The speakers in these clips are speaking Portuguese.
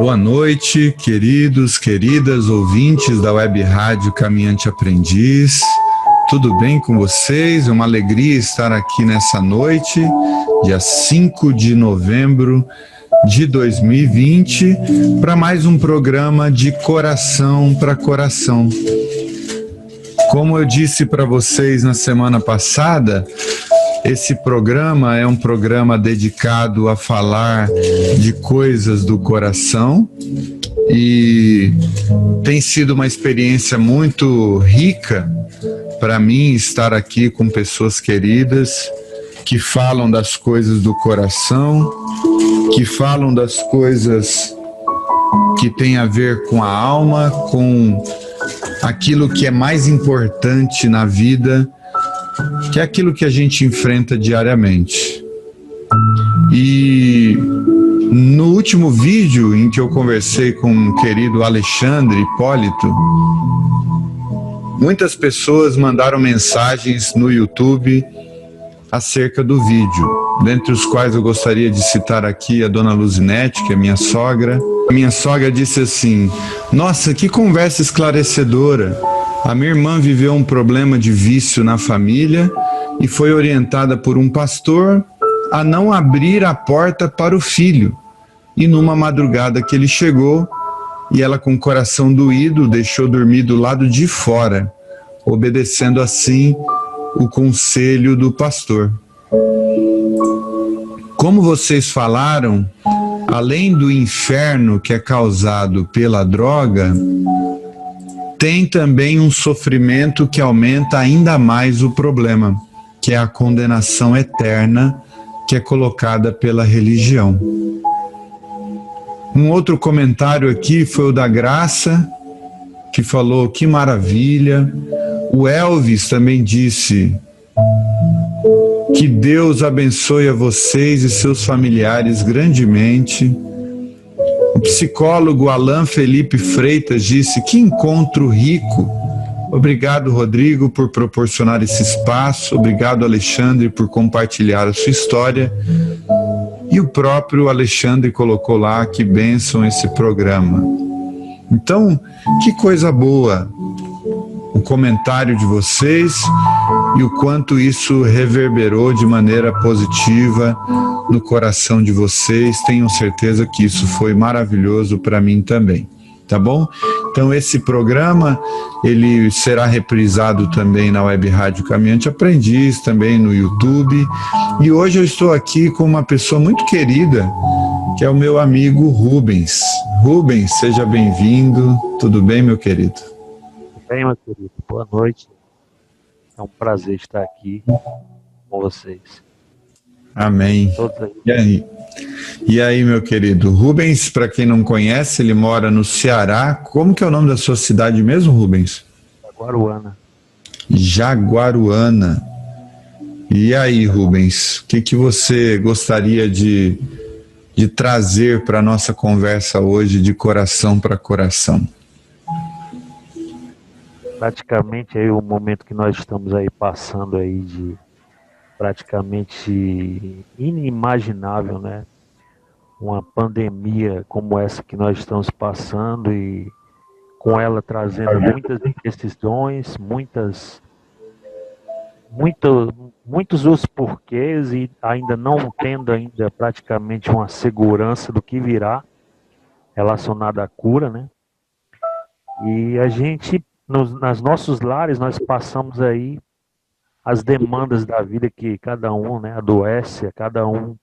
Boa noite, queridos, queridas ouvintes da Web Rádio Caminhante Aprendiz. Tudo bem com vocês? É uma alegria estar aqui nessa noite, dia 5 de novembro de 2020, para mais um programa de coração para coração. Como eu disse para vocês na semana passada, esse programa é um programa dedicado a falar de coisas do coração e tem sido uma experiência muito rica para mim estar aqui com pessoas queridas que falam das coisas do coração, que falam das coisas que têm a ver com a alma, com aquilo que é mais importante na vida, que é aquilo que a gente enfrenta diariamente. E no último vídeo em que eu conversei com o querido Alexandre Hipólito, muitas pessoas mandaram mensagens no YouTube acerca do vídeo, dentre os quais eu gostaria de citar aqui a dona Luzinete, que é minha sogra. Minha sogra disse assim: nossa, que conversa esclarecedora. A minha irmã viveu um problema de vício na família e foi orientada por um pastor a não abrir a porta para o filho. E numa madrugada que ele chegou, e ela com o coração doído deixou dormir do lado de fora, obedecendo assim o conselho do pastor. Como vocês falaram, além do inferno que é causado pela droga, tem também um sofrimento que aumenta ainda mais o problema, que é a condenação eterna que é colocada pela religião. Um outro comentário aqui foi o da Graça, que falou: que maravilha. O Elvis também disse: que Deus abençoe a vocês e seus familiares grandemente. O psicólogo Alan Felipe Freitas disse: que encontro rico. Obrigado, Rodrigo, por proporcionar esse espaço. Obrigado, Alexandre, por compartilhar a sua história. E o próprio Alexandre colocou lá: que bênção esse programa. Então, que coisa boa o comentário de vocês e o quanto isso reverberou de maneira positiva no coração de vocês. Tenho certeza que isso foi maravilhoso para mim também, tá bom? Então esse programa, ele será reprisado também na Web Rádio Caminhante Aprendiz, também no YouTube. E hoje eu estou aqui com uma pessoa muito querida, que é o meu amigo Rubens. Rubens, seja bem-vindo. Tudo bem, meu querido? Tudo bem, meu querido. Boa noite. É um prazer estar aqui com vocês. Amém. E aí, meu querido? Rubens, para quem não conhece, ele mora no Ceará. Como que é o nome da sua cidade mesmo, Rubens? Jaguaruana. Jaguaruana. E aí, Rubens, o que você gostaria de trazer para a nossa conversa hoje de coração para coração? Praticamente aí o momento que nós estamos aí passando aí de praticamente inimaginável, né? Uma pandemia como essa que nós estamos passando e com ela trazendo muitas decisões, muitos os porquês e ainda não tendo ainda praticamente uma segurança do que virá relacionado à cura, né? E a gente, nas nossos lares, nós passamos aí as demandas da vida que cada um, né, adoece, cada um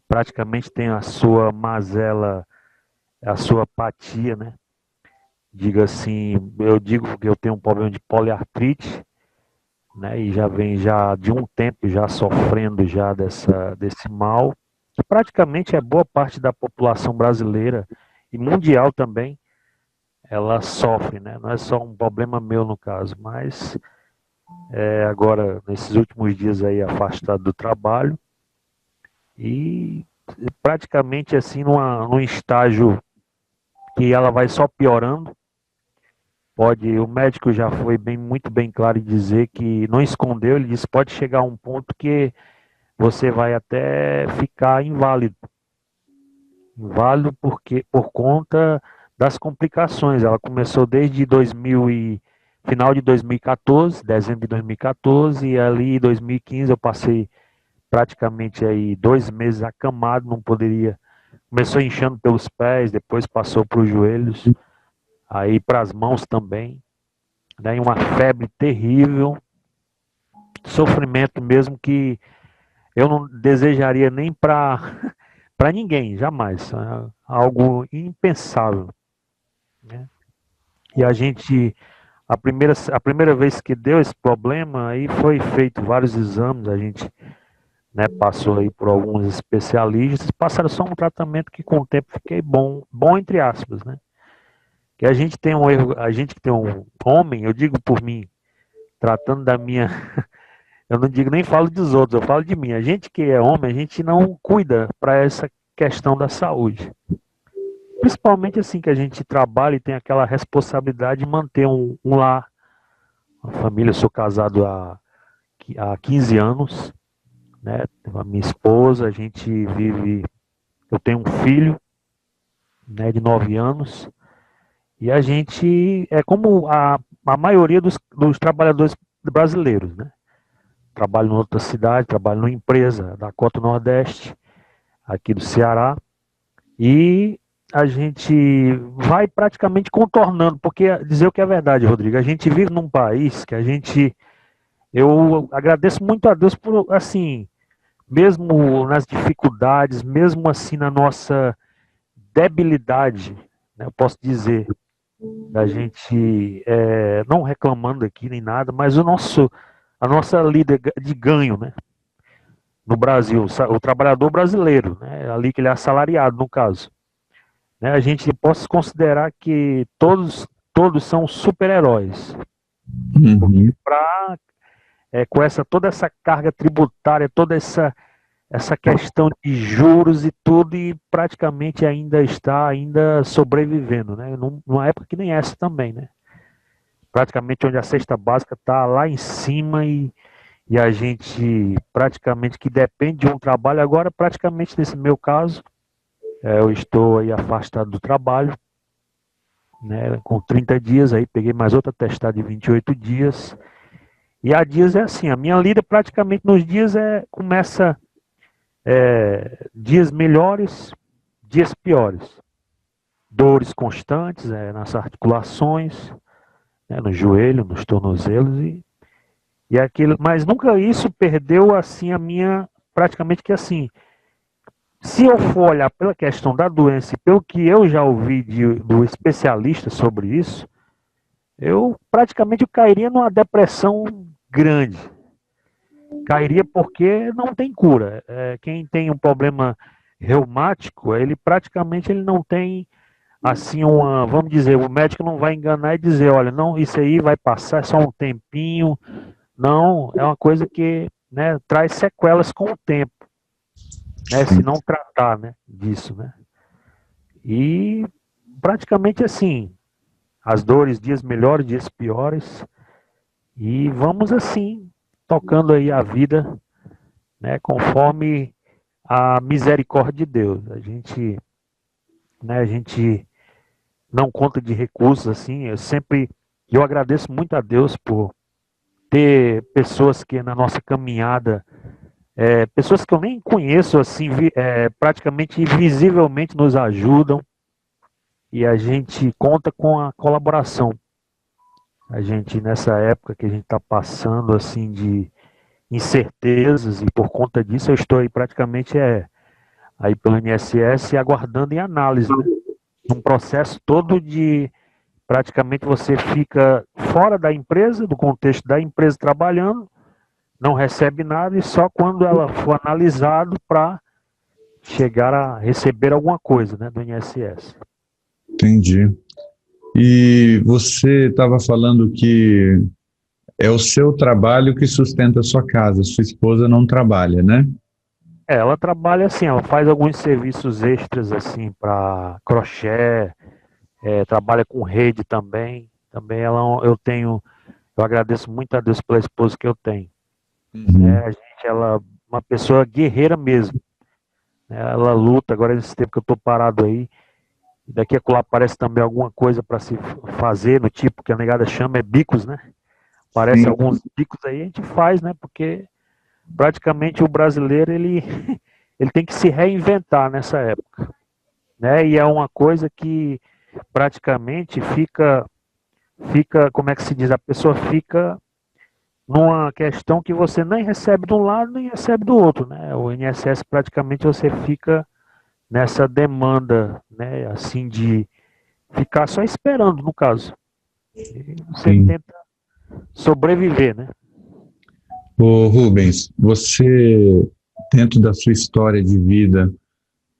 praticamente tem a sua mazela, a sua apatia, né? Diga assim, eu digo que eu tenho um problema de poliartrite, né? E já vem já de um tempo já sofrendo já desse mal, que praticamente é boa parte da população brasileira e mundial também, ela sofre, né? Não é só um problema meu no caso, mas agora, nesses últimos dias aí, afastado do trabalho, e praticamente assim, num estágio que ela vai só piorando. O médico já foi muito bem claro em dizer que não escondeu, ele disse: pode chegar a um ponto que você vai até ficar inválido. inválido porque por conta das complicações. Ela começou desde final de 2014, dezembro de 2014, e ali em 2015 eu passei praticamente aí 2 meses acamado, não poderia. Começou inchando pelos pés, depois passou para os joelhos, aí para as mãos também, né? E uma febre terrível, sofrimento mesmo que eu não desejaria nem para ninguém, jamais. É algo impensável, né? E a primeira vez que deu esse problema, aí foi feito vários exames, a gente, né, passou aí por alguns especialistas, passaram só um tratamento que com o tempo fiquei bom, bom entre aspas, né? Que a gente tem um erro, a gente que tem um homem, eu digo por mim, tratando da minha, eu não digo nem falo dos outros, eu falo de mim. A gente que é homem, a gente não cuida para essa questão da saúde. Principalmente assim que a gente trabalha e tem aquela responsabilidade de manter um lar, uma família. Eu sou casado há 15 anos, né? A minha esposa, a gente vive, eu tenho um filho, né, de 9 anos, e a gente é como a maioria dos trabalhadores brasileiros, né? Trabalho em outra cidade, trabalho numa empresa da Cota Nordeste, aqui do Ceará, e a gente vai praticamente contornando, porque dizer o que é verdade, Rodrigo, a gente vive num país que eu agradeço muito a Deus por, assim, mesmo nas dificuldades, mesmo assim na nossa debilidade, né, eu posso dizer, da gente não reclamando aqui nem nada, mas a nossa lida de ganho, né, no Brasil, o trabalhador brasileiro, né, ali que ele é assalariado no caso, né, a gente pode considerar que todos são super-heróis, porque Uhum. com toda essa carga tributária, toda essa questão de juros e tudo, e praticamente ainda sobrevivendo, né? Numa época que nem essa também, né? Praticamente onde a cesta básica está lá em cima e a gente praticamente que depende de um trabalho. Agora, praticamente nesse meu caso, eu estou aí afastado do trabalho, né? Com 30 dias, aí peguei mais outra testada de 28 dias. E há dias é assim, a minha lida praticamente nos dias começa dias melhores, dias piores. Dores constantes nas articulações, né, no joelho, nos tornozelos e aquilo, mas nunca isso perdeu assim a minha, praticamente que assim, se eu for olhar pela questão da doença e pelo que eu já ouvi do especialista sobre isso, eu praticamente cairia numa depressão grande. Cairia porque não tem cura. Quem tem um problema reumático, ele praticamente ele não tem assim vamos dizer, o médico não vai enganar e dizer, olha, não, isso aí vai passar, é só um tempinho. Não, é uma coisa que, né, traz sequelas com o tempo, né, se não tratar, né, disso, né. E praticamente assim, as dores, dias melhores, dias piores, e vamos assim, tocando aí a vida, né, conforme a misericórdia de Deus. A gente não conta de recursos assim, eu agradeço muito a Deus por ter pessoas que na nossa caminhada, pessoas que eu nem conheço assim, praticamente visivelmente nos ajudam e a gente conta com a colaboração. A gente nessa época que a gente está passando assim de incertezas e por conta disso eu estou aí praticamente aí pelo INSS aguardando em análise, né? Num processo todo de praticamente você fica fora da empresa, do contexto da empresa trabalhando, não recebe nada e só quando ela for analisado para chegar a receber alguma coisa, né, do INSS. Entendi. E você estava falando que é o seu trabalho que sustenta a sua casa, sua esposa não trabalha, né? Ela trabalha assim, ela faz alguns serviços extras assim para crochê, trabalha com rede também. Também eu agradeço muito a Deus pela esposa que eu tenho. Né? Uhum. Ela é uma pessoa guerreira mesmo. né? Ela luta, agora nesse tempo que eu estou parado aí, e daqui a pouco aparece também alguma coisa para se fazer, no tipo que a negada chama é bicos, né? Aparece Sim, alguns bicos aí, a gente faz, né? Porque praticamente o brasileiro, ele, ele tem que se reinventar nessa época, né? E é uma coisa que praticamente fica, como é que se diz? A pessoa fica numa questão que você nem recebe de um lado, nem recebe do outro, né? O INSS praticamente você fica nessa demanda, né? Assim, de ficar só esperando, no caso. E você sim. tenta sobreviver, né? Ô Rubens, você, dentro da sua história de vida,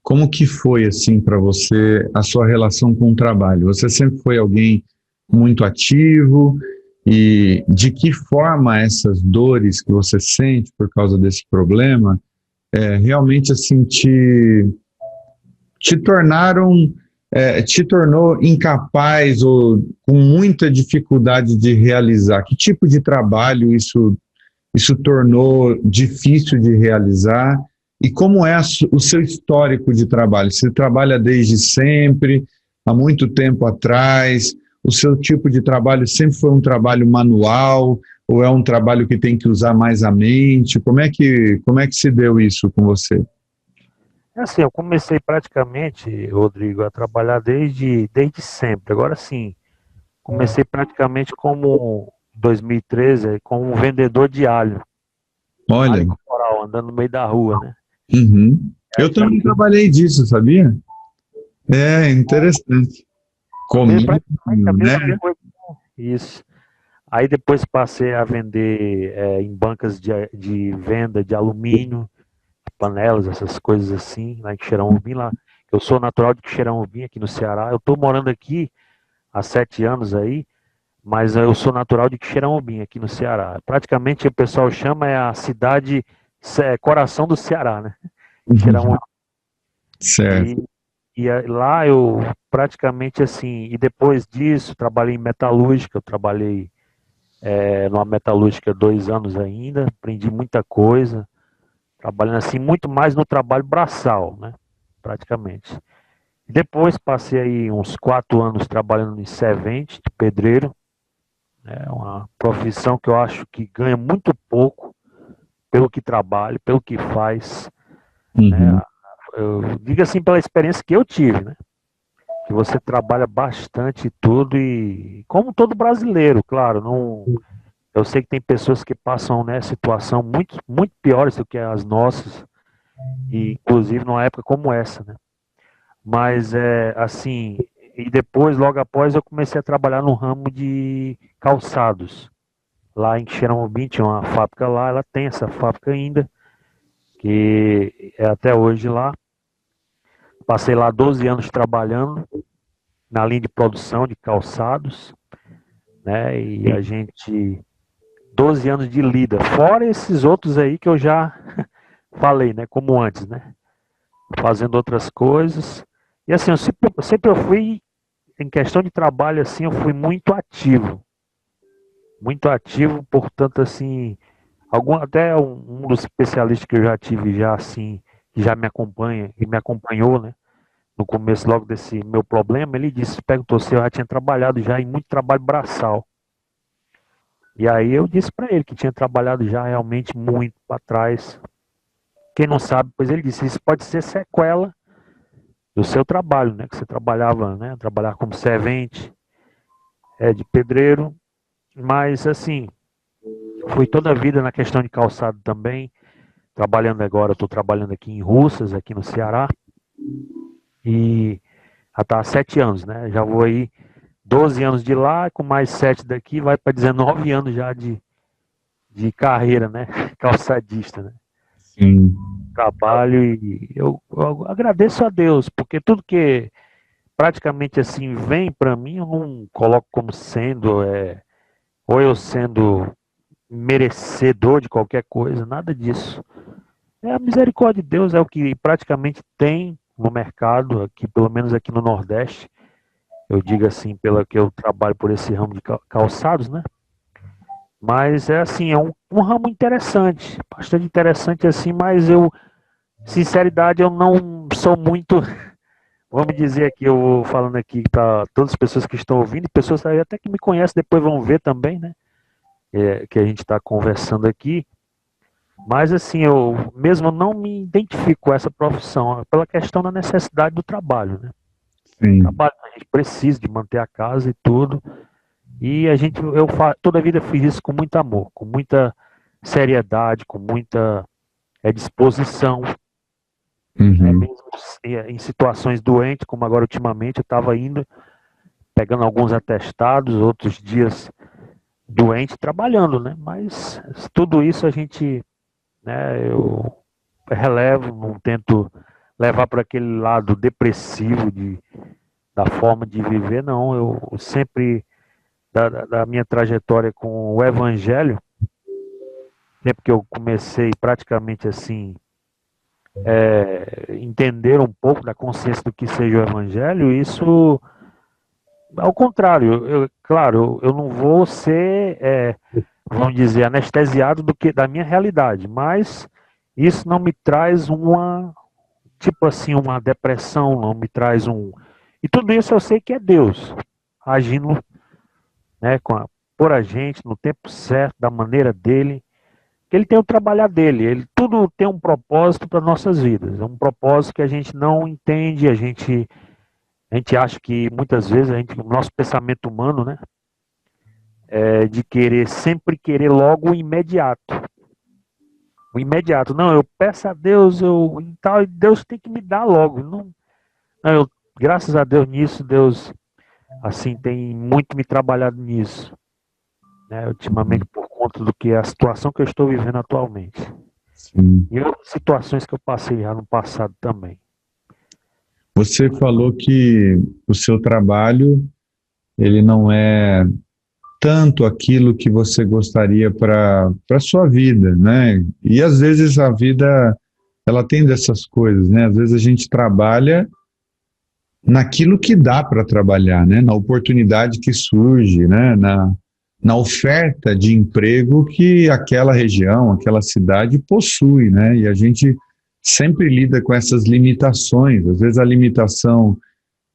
como que foi assim para você a sua relação com o trabalho? Você sempre foi alguém muito ativo e de que forma essas dores que você sente por causa desse problema realmente assim te tornaram te tornou incapaz ou com muita dificuldade de realizar? Que tipo de trabalho isso tornou difícil de realizar? E como é o seu histórico de trabalho? Você trabalha desde sempre, há muito tempo atrás? O seu tipo de trabalho sempre foi um trabalho manual ou é um trabalho que tem que usar mais a mente? Como é que se deu isso com você? É assim, eu comecei praticamente, Rodrigo, a trabalhar desde sempre. Agora sim, comecei praticamente como 2013, como um vendedor de alho. Olha, Alho coral, andando no meio da rua, né? uhum. Eu Aí já também trabalhei disso, sabia? É interessante. Comida, praticamente a né? mesma coisa. Isso. Aí depois passei a vender em bancas de venda de alumínio, panelas, essas coisas assim, lá em Xeramobim, lá. Eu sou natural de Xeramobim, aqui no Ceará. Eu estou morando aqui há 7 anos aí, mas eu sou natural de Xeramobim, aqui no Ceará. Praticamente o pessoal chama a cidade coração do Ceará, né? Xeramobim. Certo. E, lá eu praticamente assim, e depois disso trabalhei em metalúrgica, eu trabalhei numa metalúrgica 2 anos ainda, aprendi muita coisa, trabalhando assim, muito mais no trabalho braçal, né? Praticamente. Depois passei aí uns 4 anos trabalhando em servente, de pedreiro, é uma profissão que eu acho que ganha muito pouco pelo que trabalha, pelo que faz, né? Uhum. Eu digo assim pela experiência que eu tive, né? Que você trabalha bastante e tudo e como todo brasileiro, claro, não, eu sei que tem pessoas que passam, né, situação muito piores do que as nossas, e inclusive numa época como essa, né? Mas é assim, e depois, logo após, eu comecei a trabalhar no ramo de calçados. Lá em Xeramobim tinha uma fábrica lá, ela tem essa fábrica ainda, que é até hoje lá. Passei lá 12 anos trabalhando na linha de produção de calçados, né? E a gente 12 anos de lida, fora esses outros aí que eu já falei, né? Como antes, né? Fazendo outras coisas. E assim, sempre eu fui, em questão de trabalho, assim, eu fui muito ativo. Muito ativo, portanto, assim, até um dos especialistas que eu já tive, já assim, que já me acompanha, e me acompanhou, né? No começo logo desse meu problema, ele disse, perguntou se eu já tinha trabalhado já em muito trabalho braçal. E aí eu disse para ele que tinha trabalhado já realmente muito para trás. Quem não sabe, pois ele disse, isso pode ser sequela do seu trabalho, né? Que você trabalhava, né? Trabalhar como servente, de pedreiro, mas assim, fui toda a vida na questão de calçado também, trabalhando agora, estou trabalhando aqui em Russas, aqui no Ceará, e já está há 7 anos, né? Já vou aí 12 anos de lá, com mais 7 daqui, vai para 19 anos já de carreira, né? Calçadista, né? Sim. Trabalho e eu agradeço a Deus, porque tudo que praticamente assim vem para mim, eu não coloco como sendo, ou eu sendo merecedor de qualquer coisa, nada disso. É a misericórdia de Deus, é o que praticamente tem no mercado, aqui, pelo menos aqui no Nordeste. Eu digo assim, pela que eu trabalho por esse ramo de calçados, né? Mas é assim, é um ramo interessante, bastante interessante assim, mas eu Sinceridade, eu não sou muito, vamos dizer aqui, eu vou falando aqui para todas as pessoas que estão ouvindo, pessoas até que me conhecem, depois vão ver também, né? Que a gente está conversando aqui. Mas assim, eu mesmo não me identifico com essa profissão, pela questão da necessidade do trabalho, né? Sim. Trabalho, a gente precisa de manter a casa e tudo. E toda a vida fiz isso com muito amor, com muita seriedade, com muita disposição, né? Uhum. Mesmo em situações doentes, como agora ultimamente, eu estava indo, pegando alguns atestados, outros dias doente, trabalhando, né? Mas tudo isso a gente, né, eu relevo, não tento levar para aquele lado depressivo da forma de viver, não. Eu sempre, da minha trajetória com o Evangelho, sempre que eu comecei praticamente assim, entender um pouco da consciência do que seja o Evangelho, isso, ao contrário, claro, eu não vou ser, vamos dizer, anestesiado da minha realidade, mas isso não me traz tipo assim, uma depressão, não me traz um. E tudo isso eu sei que é Deus agindo, né, por a gente, no tempo certo, da maneira dele. Que ele tem o trabalhar dele, ele tudo tem um propósito para nossas vidas. É um propósito que a gente não entende, a gente acha que muitas vezes o nosso pensamento humano, né, é de sempre querer logo o imediato. O imediato. Não, eu peço a Deus, e tal, e Deus tem que me dar logo. Não, graças a Deus nisso, Deus assim tem muito me trabalhado nisso, né, ultimamente por conta do que a situação que eu estou vivendo atualmente. Sim. E outras situações que eu passei já no passado também. Você falou que o seu trabalho, ele não é tanto aquilo que você gostaria para sua vida, né? E às vezes a vida, ela tem dessas coisas, né? Às vezes a gente trabalha naquilo que dá para trabalhar, né? Na oportunidade que surge, né? Na oferta de emprego que aquela região, aquela cidade possui, né? E a gente sempre lida com essas limitações. Às vezes a limitação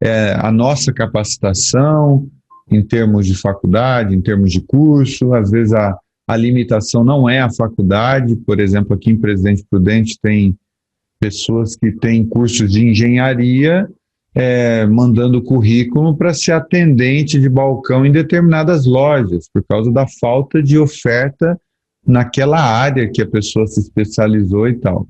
é a nossa capacitação em termos de faculdade, em termos de curso, às vezes a limitação não é a faculdade, por exemplo, aqui em Presidente Prudente tem pessoas que têm cursos de engenharia mandando currículo para ser atendente de balcão em determinadas lojas, por causa da falta de oferta naquela área que a pessoa se especializou e tal.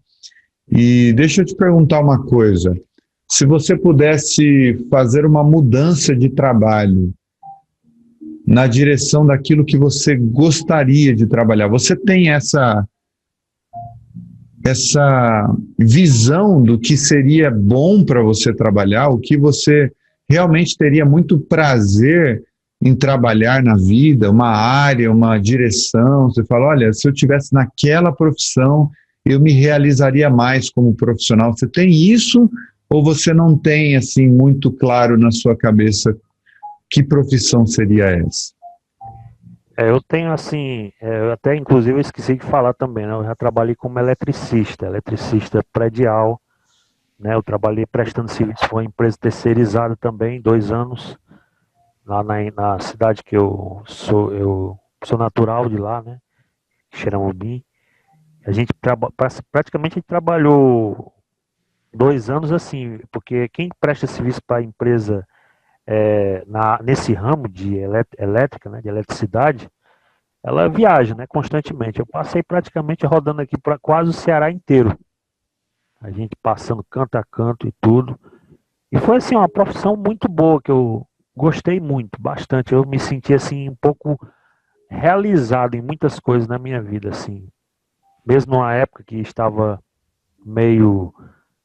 E deixa eu te perguntar uma coisa, se você pudesse fazer uma mudança de trabalho na direção daquilo que você gostaria de trabalhar, você tem essa visão do que seria bom para você trabalhar, o que você realmente teria muito prazer em trabalhar na vida, uma área, uma direção. Você fala, olha, se eu tivesse naquela profissão, eu me realizaria mais como profissional. Você tem isso ou você não tem assim muito claro na sua cabeça que profissão seria essa? Eu tenho assim, eu até inclusive eu esqueci de falar também, né? Eu já trabalhei como eletricista predial, né? Eu trabalhei prestando serviço para uma empresa terceirizada também, 2 anos, lá na cidade que eu sou natural de lá, né? Xeramobim. A gente praticamente a gente trabalhou 2 anos assim, porque quem presta serviço para a empresa nesse ramo de elétrica, né, de eletricidade, ela viaja, né, constantemente. Eu passei praticamente rodando aqui para quase o Ceará inteiro. A gente passando canto a canto e tudo. E foi assim uma profissão muito boa que eu gostei muito, bastante. Eu me senti assim um pouco realizado em muitas coisas na minha vida, assim. Mesmo numa época que estava meio,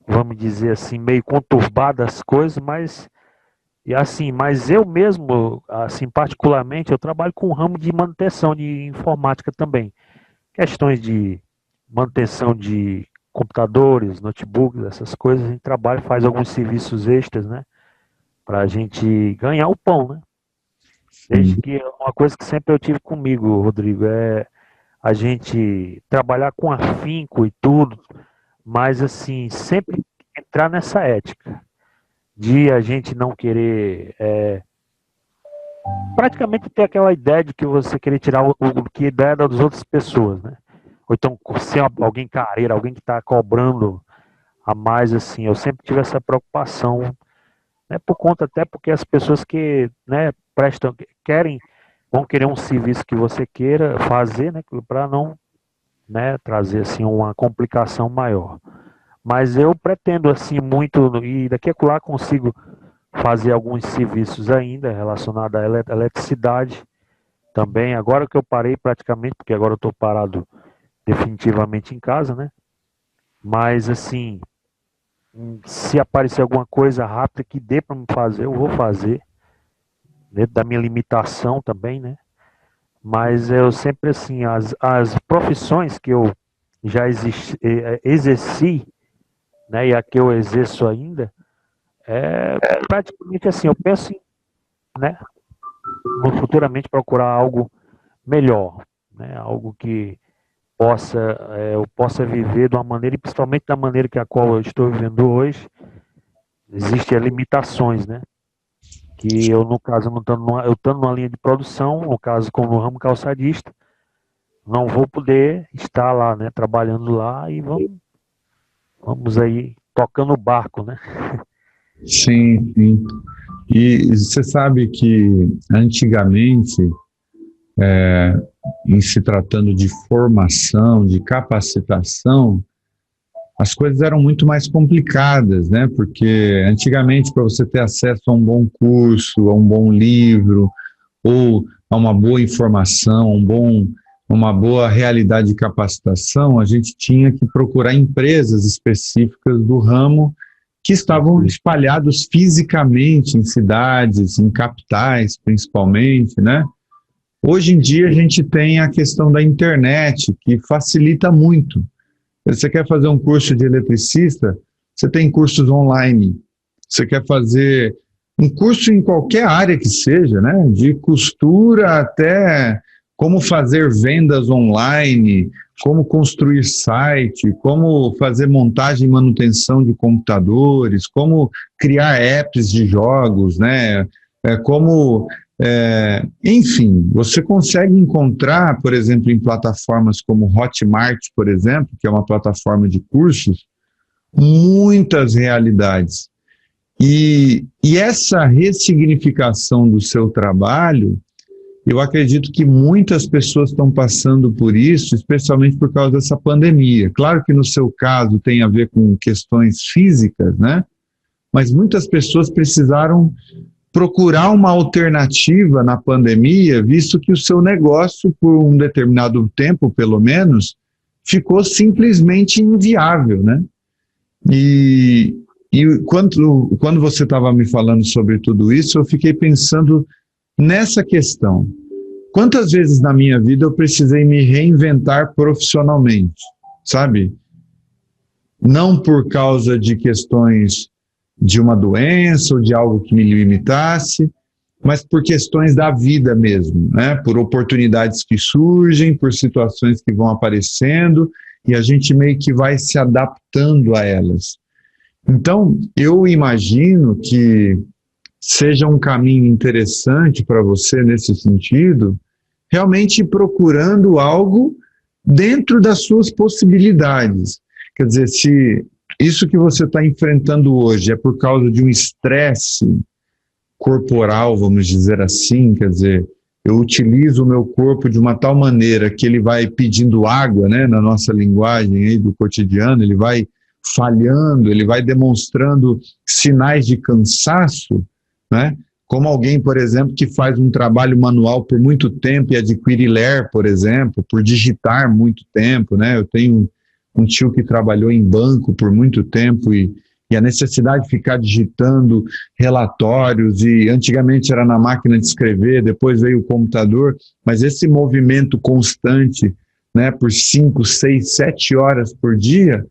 vamos dizer assim, meio conturbada as coisas, mas eu mesmo, assim, particularmente, eu trabalho com o ramo de manutenção de informática também. Questões de manutenção de computadores, notebooks, essas coisas, a gente trabalha, faz alguns serviços extras, né? Para a gente ganhar o pão, né? Desde Sim. que uma coisa que sempre eu tive comigo, Rodrigo, é a gente trabalhar com afinco e tudo, mas assim, sempre entrar nessa ética de a gente não querer praticamente ter aquela ideia de que você querer tirar o que é ideia das outras pessoas, né? Ou então ser alguém careiro, alguém que está cobrando a mais, assim. Eu sempre tive essa preocupação, né? Por conta até porque as pessoas que, né, prestam, querem, vão querer um serviço que você queira fazer, né, para não, né, trazer assim uma complicação maior. Mas eu pretendo assim muito e daqui a lá consigo fazer alguns serviços ainda relacionados à eletricidade também. Agora que eu parei praticamente, porque agora eu estou parado definitivamente em casa, né? Mas assim, se aparecer alguma coisa rápida que dê para me fazer, eu vou fazer, dentro da minha limitação também, né? Mas eu sempre assim, as profissões que eu já exerci, né? E a que eu exerço ainda, é praticamente assim, eu penso em, né? No futuramente procurar algo melhor, né? Algo que possa eu possa viver de uma maneira, e principalmente da maneira que a qual eu estou vivendo hoje, existem limitações, né? Que eu, no caso, não estando eu estando numa linha de produção, no caso, como no ramo calçadista, não vou poder estar lá, né? Trabalhando lá e vamos aí tocando o barco, né? Sim, sim. E você sabe que antigamente, em se tratando de formação, de capacitação, as coisas eram muito mais complicadas, né? Porque antigamente, para você ter acesso a um bom curso, a um bom livro, ou a uma boa informação, uma boa realidade de capacitação, a gente tinha que procurar empresas específicas do ramo que estavam espalhados fisicamente em cidades, em capitais, principalmente, né? Hoje em dia a gente tem a questão da internet, que facilita muito. Você quer fazer um curso de eletricista, você tem cursos online. Você quer fazer um curso em qualquer área que seja, né? De costura até como fazer vendas online, como construir site, como fazer montagem e manutenção de computadores, como criar apps de jogos, né? Enfim, você consegue encontrar, por exemplo, em plataformas como Hotmart, por exemplo, que é uma plataforma de cursos, muitas realidades. E essa ressignificação do seu trabalho, eu acredito que muitas pessoas estão passando por isso, especialmente por causa dessa pandemia. Claro que no seu caso tem a ver com questões físicas, né? Mas muitas pessoas precisaram procurar uma alternativa na pandemia, visto que o seu negócio, por um determinado tempo, pelo menos, ficou simplesmente inviável, né? E quando você estava me falando sobre tudo isso, eu fiquei pensando nessa questão. Quantas vezes na minha vida eu precisei me reinventar profissionalmente, sabe? Não por causa de questões de uma doença ou de algo que me limitasse, mas por questões da vida mesmo, né? Por oportunidades que surgem, por situações que vão aparecendo, e a gente meio que vai se adaptando a elas. Então, eu imagino que seja um caminho interessante para você nesse sentido, realmente procurando algo dentro das suas possibilidades. Quer dizer, se isso que você está enfrentando hoje é por causa de um estresse corporal, vamos dizer assim, quer dizer, eu utilizo o meu corpo de uma tal maneira que ele vai pedindo água, né, na nossa linguagem aí do cotidiano, ele vai falhando, ele vai demonstrando sinais de cansaço, né? Como alguém, por exemplo, que faz um trabalho manual por muito tempo e adquire ler, por exemplo, por digitar muito tempo, né? Eu tenho um tio que trabalhou em banco por muito tempo e a necessidade de ficar digitando relatórios, e antigamente era na máquina de escrever, depois veio o computador, mas esse movimento constante, né, por 5, 6, 7 horas por dia,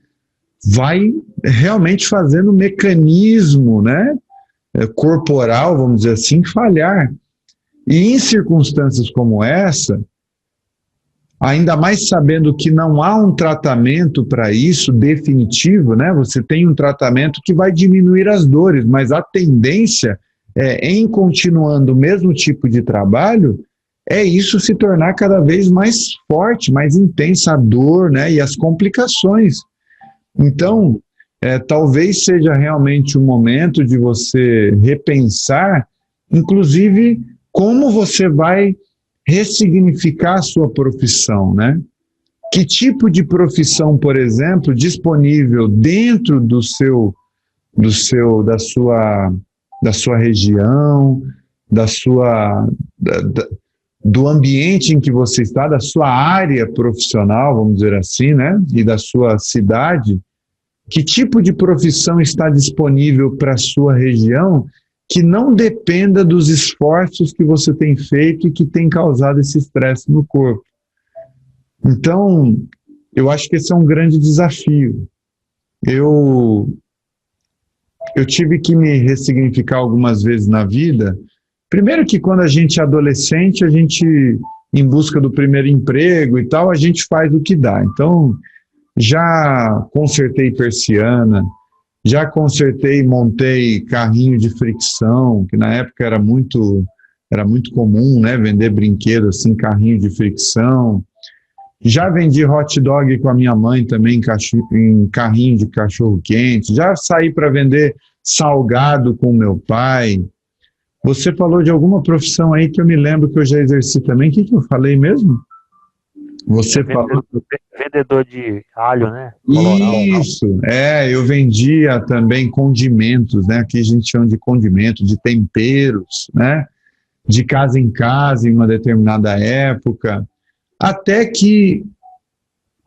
vai realmente fazendo o mecanismo, né, corporal, vamos dizer assim, falhar. E em circunstâncias como essa, ainda mais sabendo que não há um tratamento para isso definitivo, né? Você tem um tratamento que vai diminuir as dores, mas a tendência em continuando o mesmo tipo de trabalho, é isso se tornar cada vez mais forte, mais intensa a dor, né? E as complicações. Então, talvez seja realmente um momento de você repensar, inclusive, como você vai ressignificar a sua profissão, né? Que tipo de profissão, por exemplo, disponível dentro da sua região, do ambiente em que você está, da sua área profissional, vamos dizer assim, né? E da sua cidade, que tipo de profissão está disponível para a sua região que não dependa dos esforços que você tem feito e que tem causado esse estresse no corpo. Então, eu acho que esse é um grande desafio. Eu tive que me ressignificar algumas vezes na vida. Primeiro que quando a gente é adolescente, a gente, em busca do primeiro emprego e tal, a gente faz o que dá. Então, já consertei persiana, já consertei e montei carrinho de fricção, que na época era muito comum, né, vender brinquedo assim, carrinho de fricção. Já vendi hot dog com a minha mãe também em carrinho de cachorro-quente. Já saí para vender salgado com meu pai. Você falou de alguma profissão aí que eu me lembro que eu já exerci também. O que eu falei mesmo? Você falou... Vendedor de alho, né? Isso, eu vendia também condimentos, né? Aqui a gente chama de condimento, de temperos, né? De casa em casa, em uma determinada época. Até que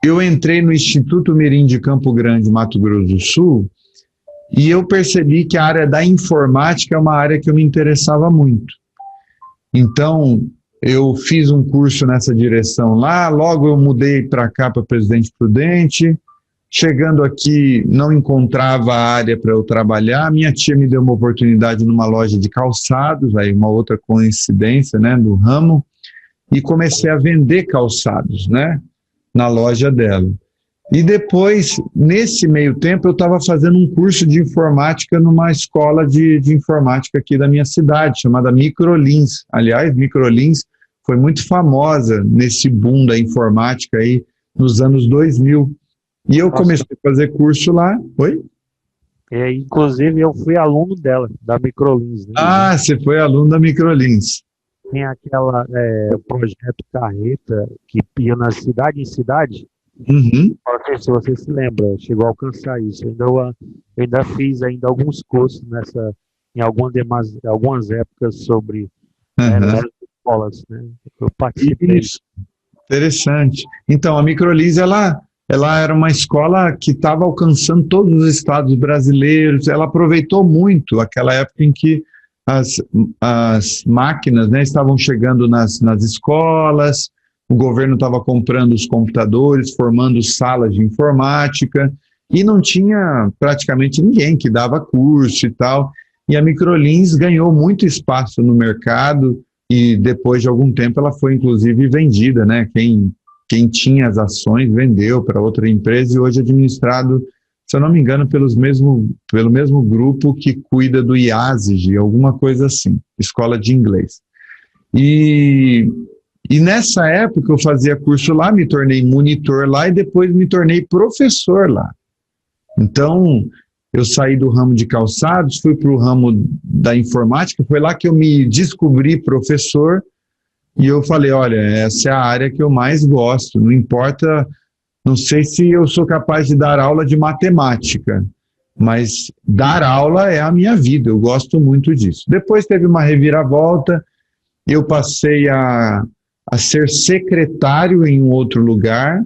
eu entrei no Instituto Mirim de Campo Grande, Mato Grosso do Sul, e eu percebi que a área da informática é uma área que eu me interessava muito. Então, eu fiz um curso nessa direção lá, logo eu mudei para cá, para Presidente Prudente. Chegando aqui, não encontrava a área para eu trabalhar. Minha tia me deu uma oportunidade numa loja de calçados, aí uma outra coincidência, né, do ramo, e comecei a vender calçados, né, na loja dela. E depois, nesse meio tempo, eu estava fazendo um curso de informática numa escola de informática aqui da minha cidade, chamada Microlins. Aliás, Microlins foi muito famosa nesse boom da informática aí nos anos 2000. E eu comecei a fazer curso lá. Oi? Inclusive, eu fui aluno dela, da Microlins. Né? Ah, você foi aluno da Microlins. Tem aquela projeto Carreta, que ia na cidade em cidade. Uhum. Não sei se você se lembra, chegou a alcançar isso. Eu ainda fiz alguns cursos em algumas épocas sobre nas escolas. Né? Eu participei. Isso. Interessante. Então, a Microlins, ela era uma escola que estava alcançando todos os estados brasileiros. Ela aproveitou muito aquela época em que as máquinas, né, estavam chegando nas escolas, o governo estava comprando os computadores, formando salas de informática, e não tinha praticamente ninguém que dava curso e tal. E a Microlins ganhou muito espaço no mercado, e depois de algum tempo ela foi inclusive vendida, né? Quem tinha as ações vendeu para outra empresa e hoje é administrado, se eu não me engano, pelo mesmo grupo que cuida do IASIG, alguma coisa assim, escola de inglês. E nessa época eu fazia curso lá, me tornei monitor lá e depois me tornei professor lá. Então, eu saí do ramo de calçados, fui para o ramo da informática, foi lá que eu me descobri professor e eu falei, olha, essa é a área que eu mais gosto, não importa, não sei se eu sou capaz de dar aula de matemática, mas dar aula é a minha vida, eu gosto muito disso. Depois teve uma reviravolta, eu passei a ser secretário em um outro lugar,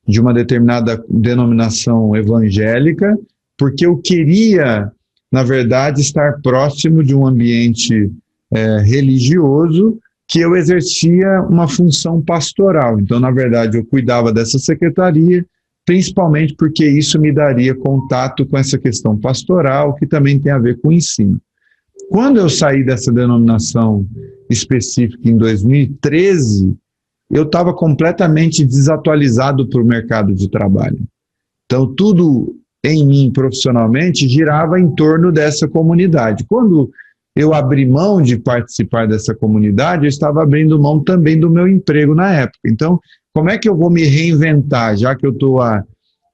de uma determinada denominação evangélica, porque eu queria, na verdade, estar próximo de um ambiente religioso que eu exercia uma função pastoral. Então, na verdade, eu cuidava dessa secretaria, principalmente porque isso me daria contato com essa questão pastoral, que também tem a ver com o ensino. Quando eu saí dessa denominação específica em 2013, eu estava completamente desatualizado para o mercado de trabalho. Então, tudo em mim profissionalmente girava em torno dessa comunidade. Quando eu abri mão de participar dessa comunidade, eu estava abrindo mão também do meu emprego na época. Então, como é que eu vou me reinventar, já que eu estou há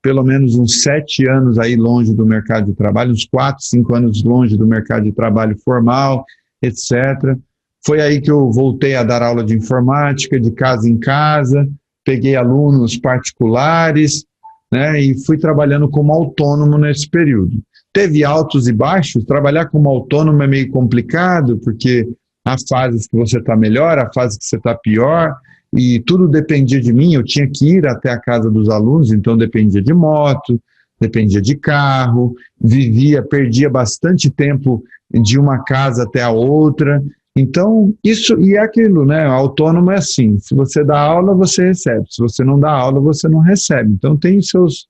pelo menos uns 7 anos aí longe do mercado de trabalho, uns 4, 5 anos longe do mercado de trabalho formal, etc. Foi aí que eu voltei a dar aula de informática, de casa em casa, peguei alunos particulares, né, e fui trabalhando como autônomo nesse período. Teve altos e baixos, trabalhar como autônomo é meio complicado, porque há fases que você está melhor, há fases que você está pior, e tudo dependia de mim, eu tinha que ir até a casa dos alunos, então dependia de moto, dependia de carro, perdia bastante tempo de uma casa até a outra. Então, isso, e é aquilo, né? O autônomo é assim, se você dá aula, você recebe, se você não dá aula, você não recebe. Então, tem seus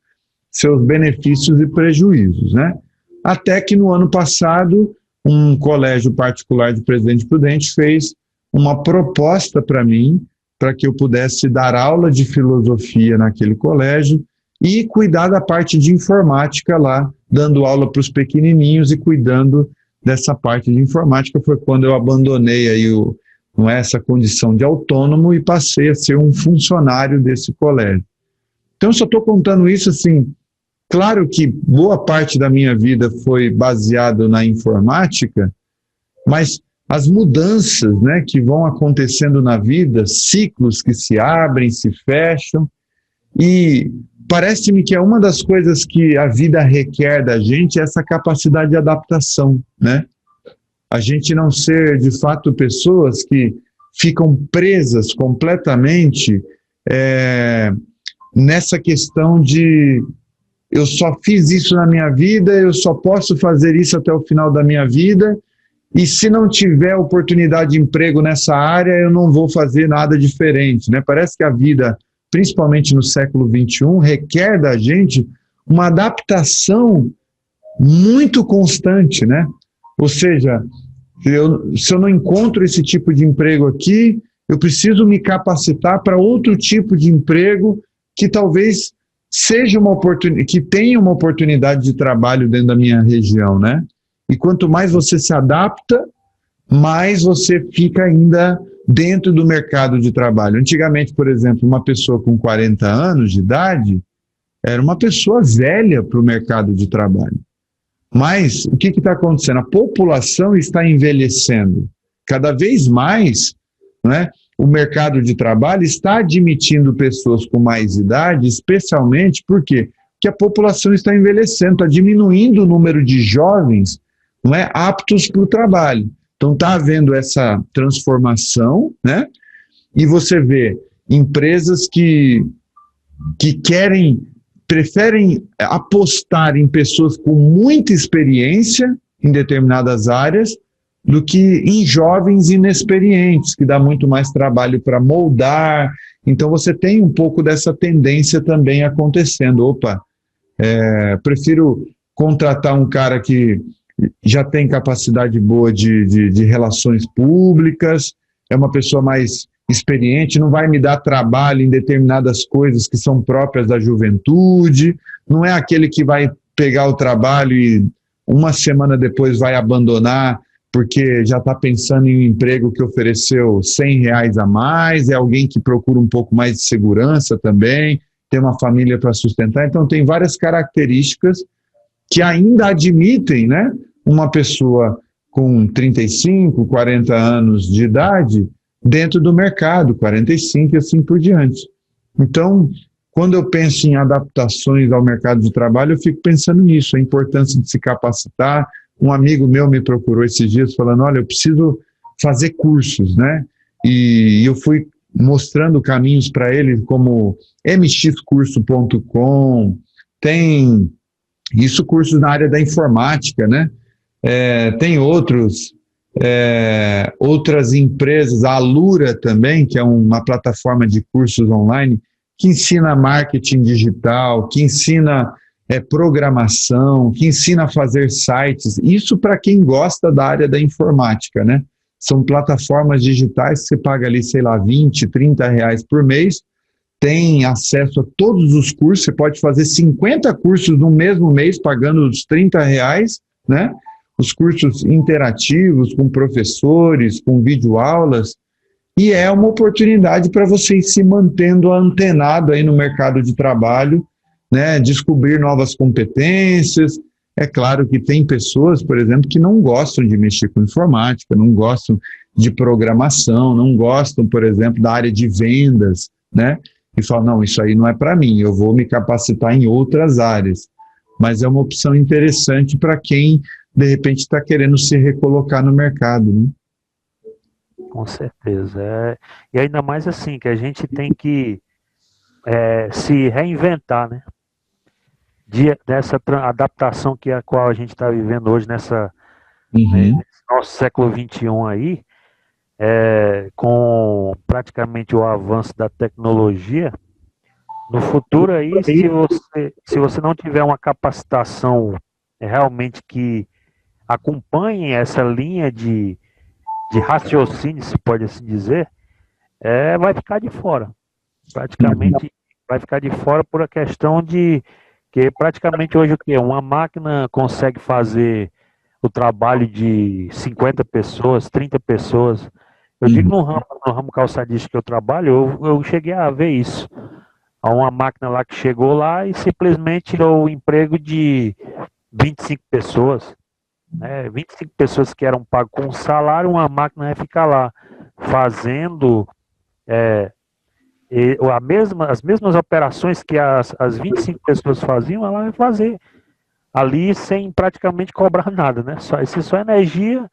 benefícios e prejuízos, né? Até que no ano passado, um colégio particular de Presidente Prudente fez uma proposta para mim, para que eu pudesse dar aula de filosofia naquele colégio e cuidar da parte de informática lá, dando aula para os pequenininhos e cuidando dessa parte de informática. Foi quando eu abandonei aí essa condição de autônomo e passei a ser um funcionário desse colégio. Então, eu só estou contando isso assim, claro que boa parte da minha vida foi baseado na informática, mas as mudanças, né, que vão acontecendo na vida, ciclos que se abrem, se fecham, e parece-me que é uma das coisas que a vida requer da gente, essa capacidade de adaptação, né? A gente não ser, de fato, pessoas que ficam presas completamente nessa questão de eu só fiz isso na minha vida, eu só posso fazer isso até o final da minha vida, e se não tiver oportunidade de emprego nessa área, eu não vou fazer nada diferente, né? Parece que a vida, principalmente no século XXI, requer da gente uma adaptação muito constante, né? Ou seja, se eu não encontro esse tipo de emprego aqui, eu preciso me capacitar para outro tipo de emprego que talvez seja que tenha uma oportunidade de trabalho dentro da minha região, né? E quanto mais você se adapta, mais você fica ainda dentro do mercado de trabalho. Antigamente, por exemplo, uma pessoa com 40 anos de idade era uma pessoa velha para o mercado de trabalho. Mas o que está acontecendo? A população está envelhecendo. Cada vez mais, né, o mercado de trabalho está admitindo pessoas com mais idade, especialmente porque a população está envelhecendo, está diminuindo o número de jovens, não é, aptos para o trabalho. Então está havendo essa transformação, né? E você vê empresas que preferem apostar em pessoas com muita experiência em determinadas áreas do que em jovens inexperientes, que dá muito mais trabalho para moldar. Então você tem um pouco dessa tendência também acontecendo. Opa, prefiro contratar um cara que já tem capacidade boa de relações públicas, é uma pessoa mais experiente, não vai me dar trabalho em determinadas coisas que são próprias da juventude, não é aquele que vai pegar o trabalho e uma semana depois vai abandonar porque já está pensando em um emprego que ofereceu R$100 a mais, é alguém que procura um pouco mais de segurança também, tem uma família para sustentar. Então tem várias características que ainda admitem, né, uma pessoa com 35, 40 anos de idade dentro do mercado, 45 e assim por diante. Então, quando eu penso em adaptações ao mercado de trabalho, eu fico pensando nisso, a importância de se capacitar. Um amigo meu me procurou esses dias falando, olha, eu preciso fazer cursos, né? E eu fui mostrando caminhos para ele, como mxcurso.com, tem isso, cursos na área da informática, né? Tem outras empresas, a Alura também, que é uma plataforma de cursos online, que ensina marketing digital, que ensina programação, que ensina a fazer sites, isso para quem gosta da área da informática, né? São plataformas digitais que você paga ali, sei lá, 20, 30 reais por mês, tem acesso a todos os cursos, você pode fazer 50 cursos no mesmo mês, pagando os 30 reais, né? Os cursos interativos, com professores, com videoaulas, e é uma oportunidade para você ir se mantendo antenado aí no mercado de trabalho, né? Descobrir novas competências. É claro que tem pessoas, por exemplo, que não gostam de mexer com informática, não gostam de programação, não gostam, por exemplo, da área de vendas, né? E falam, não, isso aí não é para mim, eu vou me capacitar em outras áreas. Mas é uma opção interessante para quem, de repente, está querendo se recolocar no mercado, né? Com certeza. E ainda mais assim, que a gente tem que se reinventar, né? Dessa adaptação que a qual a gente está vivendo hoje né, nesse nosso século XXI aí, com praticamente o avanço da tecnologia, no futuro aí, se você não tiver uma capacitação realmente que acompanhe essa linha de raciocínio, se pode assim dizer, vai ficar de fora. Praticamente vai ficar de fora por a questão de que praticamente hoje o quê? Uma máquina consegue fazer o trabalho de 50 pessoas, 30 pessoas. Eu digo no ramo calçadista que eu trabalho, eu cheguei a ver isso. Há uma máquina lá que chegou lá e simplesmente tirou o emprego de 25 pessoas. 25 pessoas que eram pagas com um salário, uma máquina vai ficar lá fazendo as mesmas operações que as 25 pessoas faziam, ela vai fazer ali sem praticamente cobrar nada, né? Só energia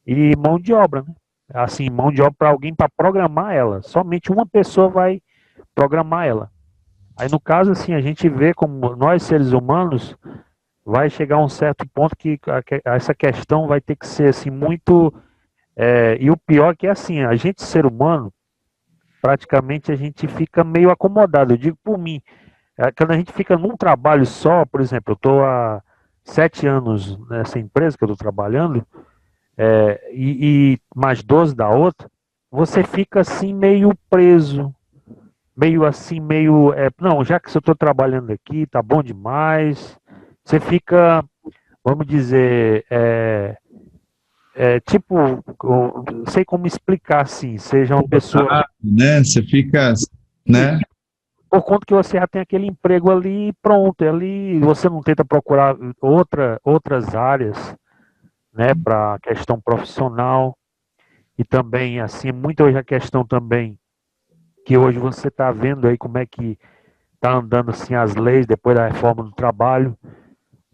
e mão de obra, né? Assim, mão de obra para alguém para programar ela. Somente uma pessoa vai programar ela. Aí no caso, assim, a gente vê como nós seres humanos vai chegar a um certo ponto que essa questão vai ter que ser assim muito e o pior é que é assim, a gente ser humano praticamente a gente fica meio acomodado. Eu digo por mim, quando a gente fica num trabalho só, por exemplo, eu estou há 7 anos nessa empresa que eu estou trabalhando, e mais 12 da outra, você fica assim meio preso, meio assim, não, já que eu estou trabalhando aqui, tá bom demais. Você fica, vamos dizer, tipo, não sei como explicar assim, seja uma pessoa... Né? Você fica, né? Por conta que você já tem aquele emprego ali e pronto, ali você não tenta procurar outras áreas, né, para a questão profissional. E também, assim, muito hoje a questão também, que hoje você está vendo aí como é que está andando assim as leis depois da reforma do trabalho.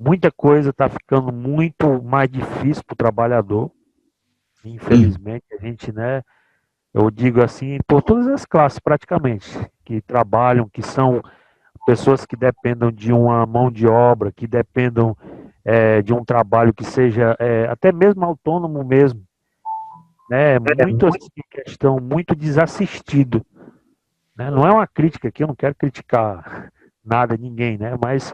Muita coisa está ficando muito mais difícil para o trabalhador. Infelizmente, a gente, né, eu digo assim, por todas as classes praticamente, que trabalham, que são pessoas que dependam de uma mão de obra, que dependam de um trabalho que seja até mesmo autônomo mesmo, né, muito assim, questão, muito desassistido, né, não é uma crítica aqui, eu não quero criticar nada, ninguém, né, mas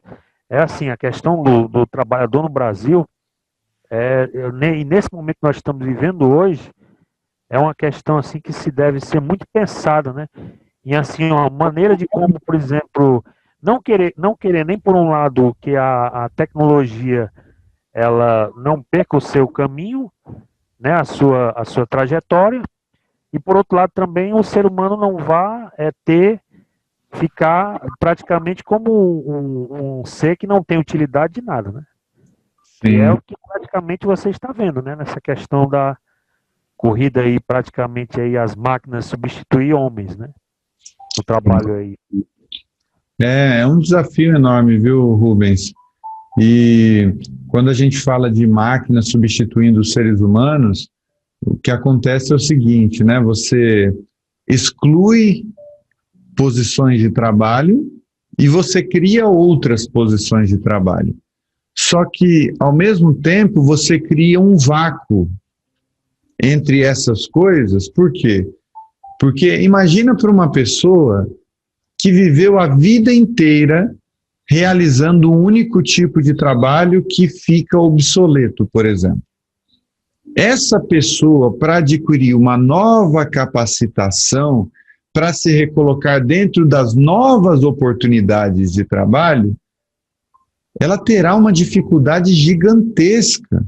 é assim, a questão do trabalhador no Brasil, e nesse momento que nós estamos vivendo hoje, é uma questão assim que se deve ser muito pensada, né? E assim, uma maneira de como, por exemplo, não querer nem por um lado que a tecnologia ela não perca o seu caminho, né? A sua trajetória, e por outro lado também o ser humano não vá ficar praticamente como um ser que não tem utilidade de nada, né? Que é o que praticamente você está vendo, né? Nessa questão da corrida aí, praticamente aí as máquinas substituir homens, né? O trabalho aí. É um desafio enorme, viu, Rubens? E quando a gente fala de máquinas substituindo os seres humanos, o que acontece é o seguinte, né? Você exclui posições de trabalho e você cria outras posições de trabalho. Só que, ao mesmo tempo, você cria um vácuo entre essas coisas. Por quê? Porque imagina para uma pessoa que viveu a vida inteira realizando um único tipo de trabalho que fica obsoleto, por exemplo. essa pessoa, para adquirir uma nova capacitação, para se recolocar dentro das novas oportunidades de trabalho, ela terá uma dificuldade gigantesca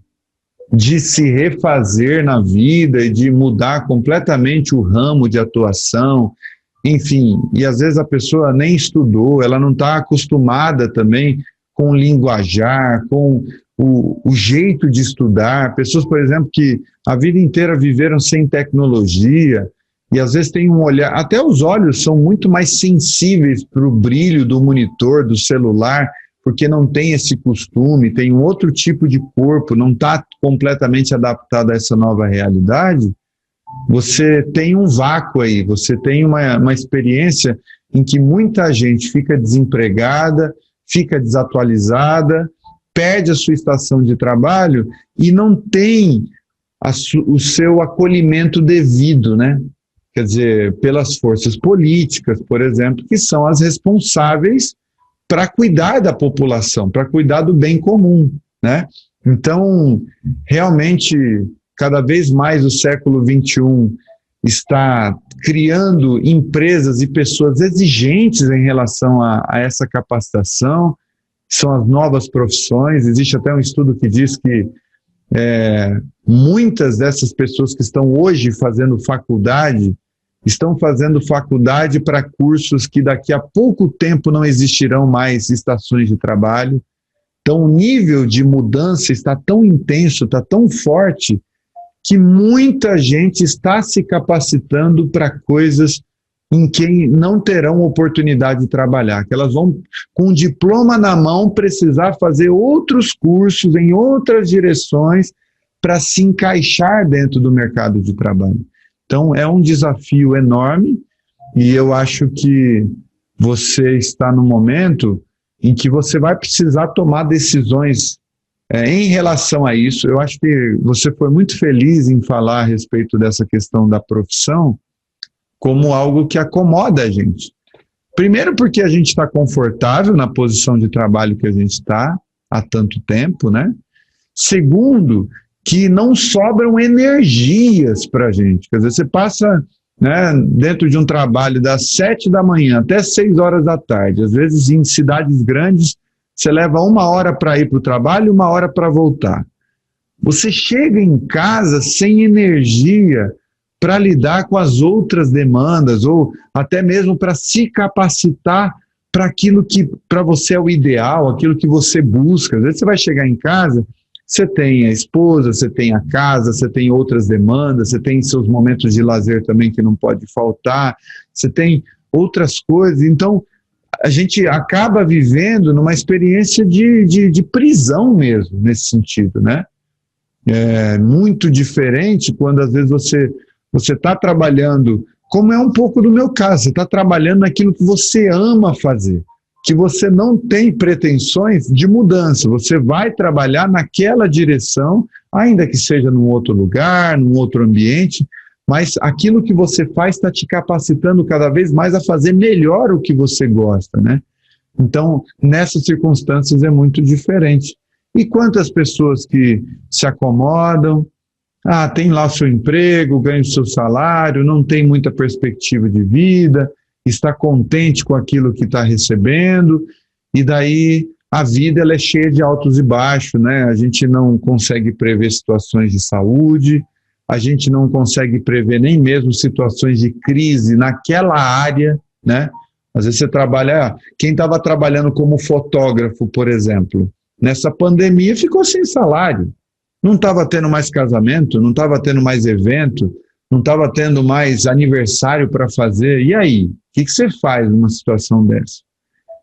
de se refazer na vida e de mudar completamente o ramo de atuação, enfim, e às vezes a pessoa nem estudou, ela não está acostumada também com o linguajar, com o jeito de estudar. Pessoas, por exemplo, que a vida inteira viveram sem tecnologia e às vezes tem um olhar, até os olhos são muito mais sensíveis para o brilho do monitor, do celular, porque não tem esse costume, tem um outro tipo de corpo, não está completamente adaptado a essa nova realidade. Você tem um vácuo aí, você tem uma experiência em que muita gente fica desempregada, fica desatualizada, perde a sua estação de trabalho e não tem o seu acolhimento devido, né? Quer dizer, pelas forças políticas, por exemplo, que são as responsáveis para cuidar da população, para cuidar do bem comum, né? Então, realmente, cada vez mais o século XXI está criando empresas e pessoas exigentes em relação a essa capacitação, são as novas profissões. Existe até um estudo que diz que muitas dessas pessoas que estão hoje fazendo faculdade, estão fazendo faculdade para cursos que daqui a pouco tempo não existirão mais estações de trabalho. Então o nível de mudança está tão intenso, está tão forte, que muita gente está se capacitando para coisas em que não terão oportunidade de trabalhar, que elas vão, com um diploma na mão, precisar fazer outros cursos em outras direções para se encaixar dentro do mercado de trabalho. Então, é um desafio enorme e eu acho que você está no momento em que você vai precisar tomar decisões em relação a isso. Eu acho que você foi muito feliz em falar a respeito dessa questão da profissão como algo que acomoda a gente. Primeiro porque a gente está confortável na posição de trabalho que a gente está há tanto tempo, né? Segundo, que não sobram energias para a gente. Quer dizer, você passa, né, dentro de um trabalho das 7 da manhã até 6 horas da tarde. Às vezes, em cidades grandes, você leva 1 hora para ir para o trabalho e 1 hora para voltar. Você chega em casa sem energia para lidar com as outras demandas, ou até mesmo para se capacitar para aquilo que para você é o ideal, aquilo que você busca. Às vezes você vai chegar em casa, você tem a esposa, você tem a casa, você tem outras demandas, você tem seus momentos de lazer também que não pode faltar, você tem outras coisas. Então, a gente acaba vivendo numa experiência de prisão mesmo, nesse sentido, né? É muito diferente quando às vezes você está trabalhando, como é um pouco do meu caso, você está trabalhando naquilo que você ama fazer, que você não tem pretensões de mudança, você vai trabalhar naquela direção, ainda que seja num outro lugar, num outro ambiente, mas aquilo que você faz está te capacitando cada vez mais a fazer melhor o que você gosta, né? Então, nessas circunstâncias é muito diferente. E quantas pessoas que se acomodam, tem lá o seu emprego, ganha o seu salário, não tem muita perspectiva de vida, está contente com aquilo que está recebendo, e daí a vida ela é cheia de altos e baixos, né? A gente não consegue prever situações de saúde, a gente não consegue prever nem mesmo situações de crise naquela área, né? Às vezes você trabalha, quem estava trabalhando como fotógrafo, por exemplo, nessa pandemia ficou sem salário, não estava tendo mais casamento, não estava tendo mais evento, não estava tendo mais aniversário para fazer, e aí? O que você faz numa situação dessa?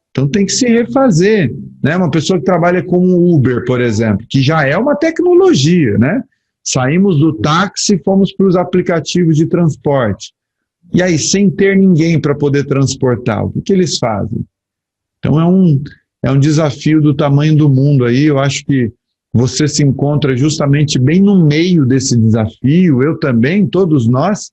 Então tem que se refazer, né? Uma pessoa que trabalha como Uber, por exemplo, que já é uma tecnologia, né? Saímos do táxi e fomos para os aplicativos de transporte. E aí, sem ter ninguém para poder transportar, o que eles fazem? Então é um desafio do tamanho do mundo aí. Eu acho que você se encontra justamente bem no meio desse desafio, eu também, todos nós,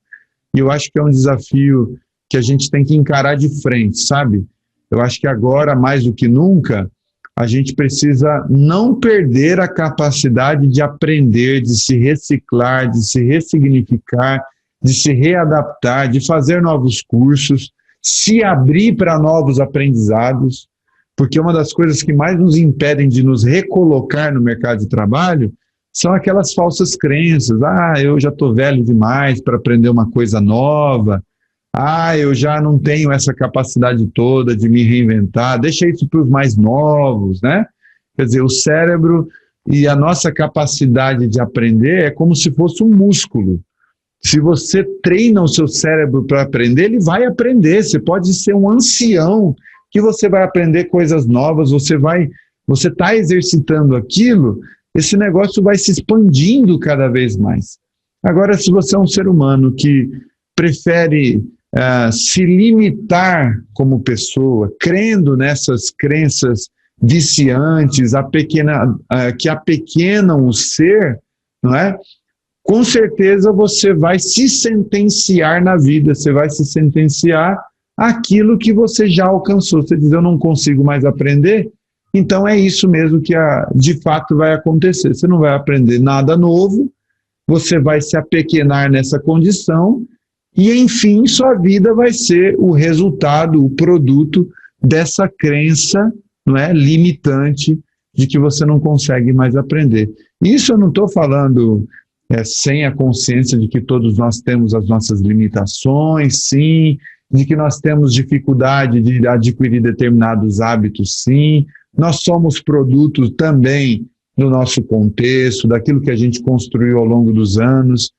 e eu acho que é um desafio que a gente tem que encarar de frente, sabe? Eu acho que agora, mais do que nunca, a gente precisa não perder a capacidade de aprender, de se reciclar, de se ressignificar, de se readaptar, de fazer novos cursos, se abrir para novos aprendizados, porque uma das coisas que mais nos impedem de nos recolocar no mercado de trabalho são aquelas falsas crenças. Eu já estou velho demais para aprender uma coisa nova. Eu já não tenho essa capacidade toda de me reinventar. Deixa isso para os mais novos, né? Quer dizer, o cérebro e a nossa capacidade de aprender é como se fosse um músculo. Se você treina o seu cérebro para aprender, ele vai aprender. Você pode ser um ancião que você vai aprender coisas novas, você está exercitando aquilo, esse negócio vai se expandindo cada vez mais. Agora, se você é um ser humano que prefere se limitar como pessoa, crendo nessas crenças viciantes, que apequenam o ser, não é? Com certeza você vai se sentenciar na vida, você vai se sentenciar àquilo que você já alcançou. Você diz, eu não consigo mais aprender, então é isso mesmo que de fato vai acontecer. Você não vai aprender nada novo, você vai se apequenar nessa condição e, enfim, sua vida vai ser o resultado, o produto dessa crença, não é, limitante de que você não consegue mais aprender. Isso eu não estou falando sem a consciência de que todos nós temos as nossas limitações, sim, de que nós temos dificuldade de adquirir determinados hábitos, sim. Nós somos produtos também do nosso contexto, daquilo que a gente construiu ao longo dos anos,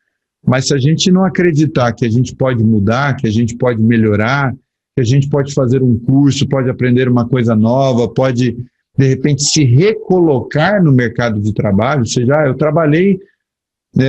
mas se a gente não acreditar que a gente pode mudar, que a gente pode melhorar, que a gente pode fazer um curso, pode aprender uma coisa nova, pode, de repente, se recolocar no mercado de trabalho, ou seja, eu trabalhei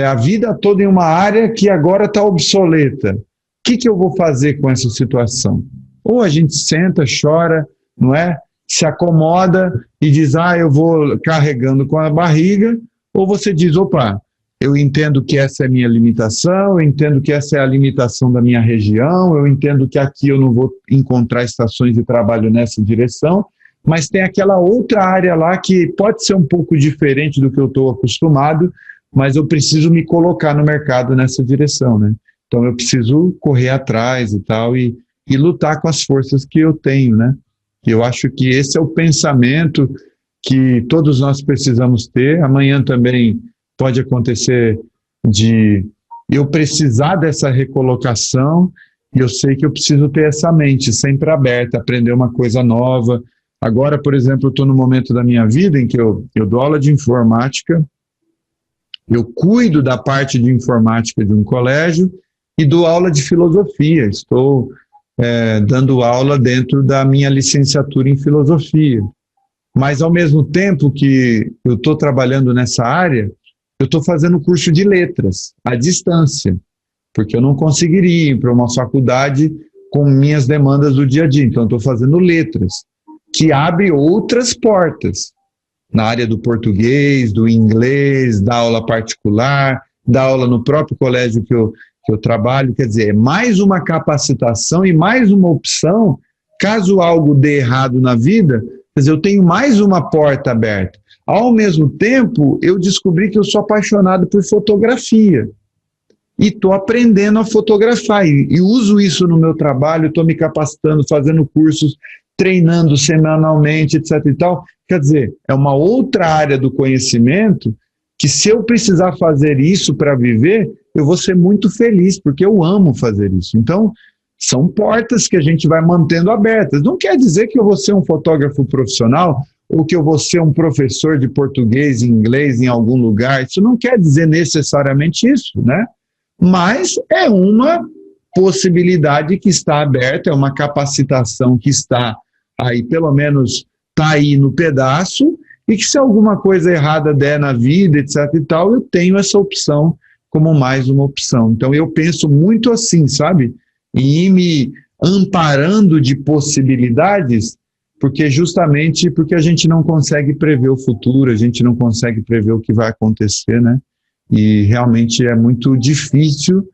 a vida toda em uma área que agora está obsoleta. O que eu vou fazer com essa situação? Ou a gente senta, chora, não é? Se acomoda e diz, eu vou carregando com a barriga, ou você diz, opa, eu entendo que essa é a minha limitação, eu entendo que essa é a limitação da minha região, eu entendo que aqui eu não vou encontrar estações de trabalho nessa direção, mas tem aquela outra área lá que pode ser um pouco diferente do que eu estou acostumado, mas eu preciso me colocar no mercado nessa direção, né? Então eu preciso correr atrás e tal, e lutar com as forças que eu tenho, né? Eu acho que esse é o pensamento que todos nós precisamos ter. Amanhã também pode acontecer de eu precisar dessa recolocação, e eu sei que eu preciso ter essa mente sempre aberta, aprender uma coisa nova. Agora, por exemplo, eu estou no momento da minha vida em que eu dou aula de informática, eu cuido da parte de informática de um colégio e dou aula de filosofia. Estou dando aula dentro da minha licenciatura em filosofia. Mas, ao mesmo tempo que eu estou trabalhando nessa área, eu estou fazendo curso de letras, à distância, porque eu não conseguiria ir para uma faculdade com minhas demandas do dia a dia. Então, eu estou fazendo letras, que abre outras portas. Na área do português, do inglês, da aula particular, da aula no próprio colégio que eu trabalho. Quer dizer, é mais uma capacitação e mais uma opção, caso algo dê errado na vida, quer dizer, eu tenho mais uma porta aberta. Ao mesmo tempo, eu descobri que eu sou apaixonado por fotografia e estou aprendendo a fotografar e uso isso no meu trabalho, estou me capacitando, fazendo cursos, treinando semanalmente, etc. e tal. Quer dizer, é uma outra área do conhecimento que, se eu precisar fazer isso para viver, eu vou ser muito feliz, porque eu amo fazer isso. Então, são portas que a gente vai mantendo abertas. Não quer dizer que eu vou ser um fotógrafo profissional ou que eu vou ser um professor de português e inglês em algum lugar. Isso não quer dizer necessariamente isso, né? Mas é uma possibilidade que está aberta, é uma capacitação que está aí, pelo menos está aí no pedaço, e que se alguma coisa errada der na vida, etc. e tal, eu tenho essa opção como mais uma opção. Então eu penso muito assim, sabe? E ir me amparando de possibilidades, porque justamente porque a gente não consegue prever o futuro, a gente não consegue prever o que vai acontecer, né? E realmente é muito difícil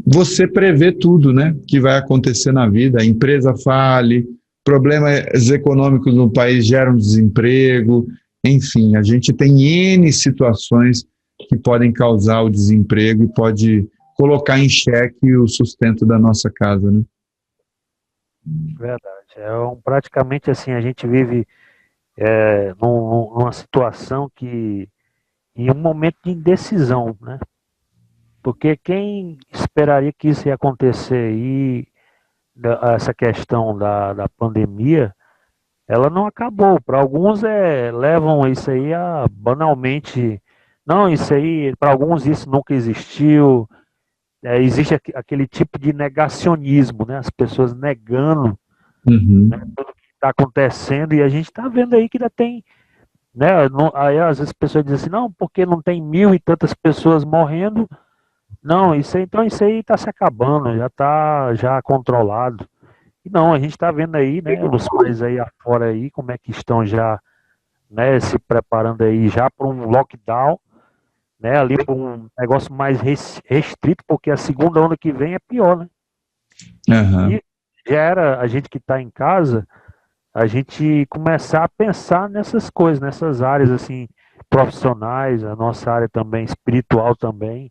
você prever tudo, né, que vai acontecer na vida. A empresa fale, problemas econômicos no país geram desemprego, enfim, a gente tem N situações que podem causar o desemprego e pode colocar em xeque o sustento da nossa casa, né? Verdade. Praticamente assim, a gente vive numa situação que, em um momento de indecisão, né? Porque quem esperaria que isso ia acontecer e essa questão da pandemia, ela não acabou. Para alguns levam isso aí a banalmente, não, isso aí, para alguns isso nunca existiu. Existe aquele tipo de negacionismo, né? As pessoas negando, né, Uhum. tudo que está acontecendo, e a gente está vendo aí que ainda tem, né? Aí às vezes as pessoas dizem assim, não, porque não tem mil e tantas pessoas morrendo. Não, então isso aí está se acabando, já está já controlado. E não, a gente está vendo aí, né, nos países aí afora aí, como é que estão já, né, se preparando aí já para um lockdown, né, ali para um negócio mais restrito, porque a segunda onda que vem é pior, né? Uhum. E já era a gente que está em casa, a gente começar a pensar nessas coisas, nessas áreas assim profissionais, a nossa área também espiritual também,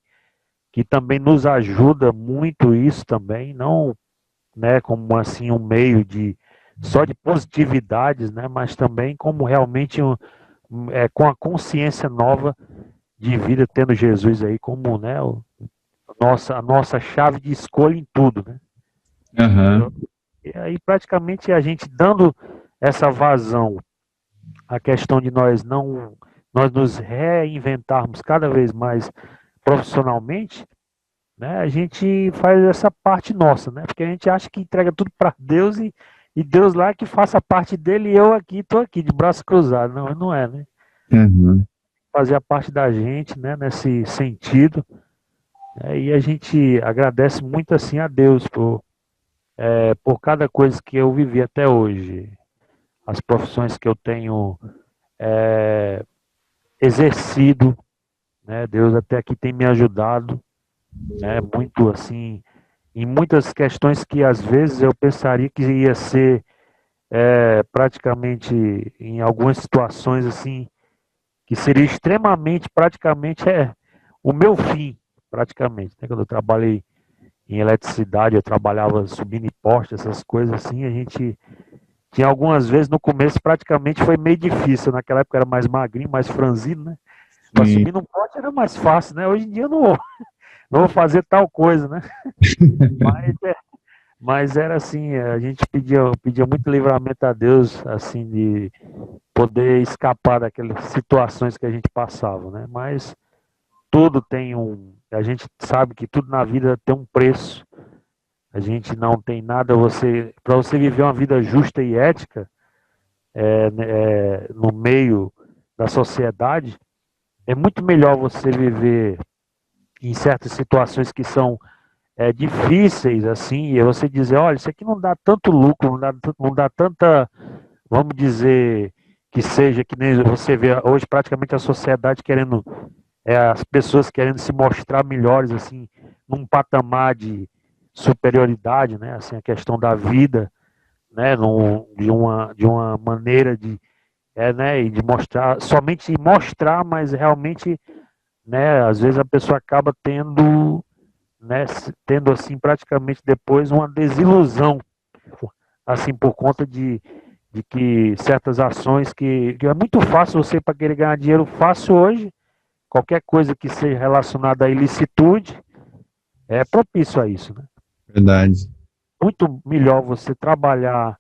que também nos ajuda muito isso também, não, né, como assim um meio de só de positividades, né, mas também como realmente com a consciência nova de vida, tendo Jesus aí como, né, a nossa chave de escolha em tudo, né? Uhum. E aí praticamente a gente dando essa vazão à questão de nós nos reinventarmos cada vez mais profissionalmente, né? A gente faz essa parte nossa, né? Porque a gente acha que entrega tudo para Deus e Deus lá que faça a parte dele e eu aqui estou aqui de braço cruzado. Não, não é, né? Uhum. Fazer a parte da gente, né? Nesse sentido. E a gente agradece muito assim a Deus por cada coisa que eu vivi até hoje, as profissões que eu tenho é, exercido, né? Deus até aqui tem me ajudado, né? Muito assim em muitas questões que às vezes eu pensaria que ia ser praticamente em algumas situações assim que seria extremamente praticamente o meu fim praticamente, né? Quando eu trabalhei em eletricidade, eu trabalhava subindo em poste, essas coisas assim, a gente tinha algumas vezes no começo praticamente foi meio difícil, naquela época era mais magrinho, mais franzino, né? Para Sim. subir num poste era mais fácil, né? Hoje em dia eu não vou fazer tal coisa, né? Mas Mas era assim, a gente pedia muito livramento a Deus, assim, de poder escapar daquelas situações que a gente passava, né? Mas tudo tem a gente sabe que tudo na vida tem um preço. A gente não tem nada, para você viver uma vida justa e ética, no meio da sociedade, é muito melhor você viver em certas situações que são difíceis, assim, e você dizer, olha, isso aqui não dá tanto lucro, não dá tanta, vamos dizer, que seja que nem você vê hoje praticamente a sociedade querendo, as pessoas querendo se mostrar melhores, assim, num patamar de superioridade, né, assim, a questão da vida, né, de uma maneira né, e de mostrar, somente mostrar, mas realmente, né, às vezes a pessoa acaba né, tendo assim praticamente depois uma desilusão, assim por conta de que certas ações que é muito fácil você para querer ganhar dinheiro fácil hoje, qualquer coisa que seja relacionada à ilicitude é propício a isso, né? Verdade. Muito melhor você trabalhar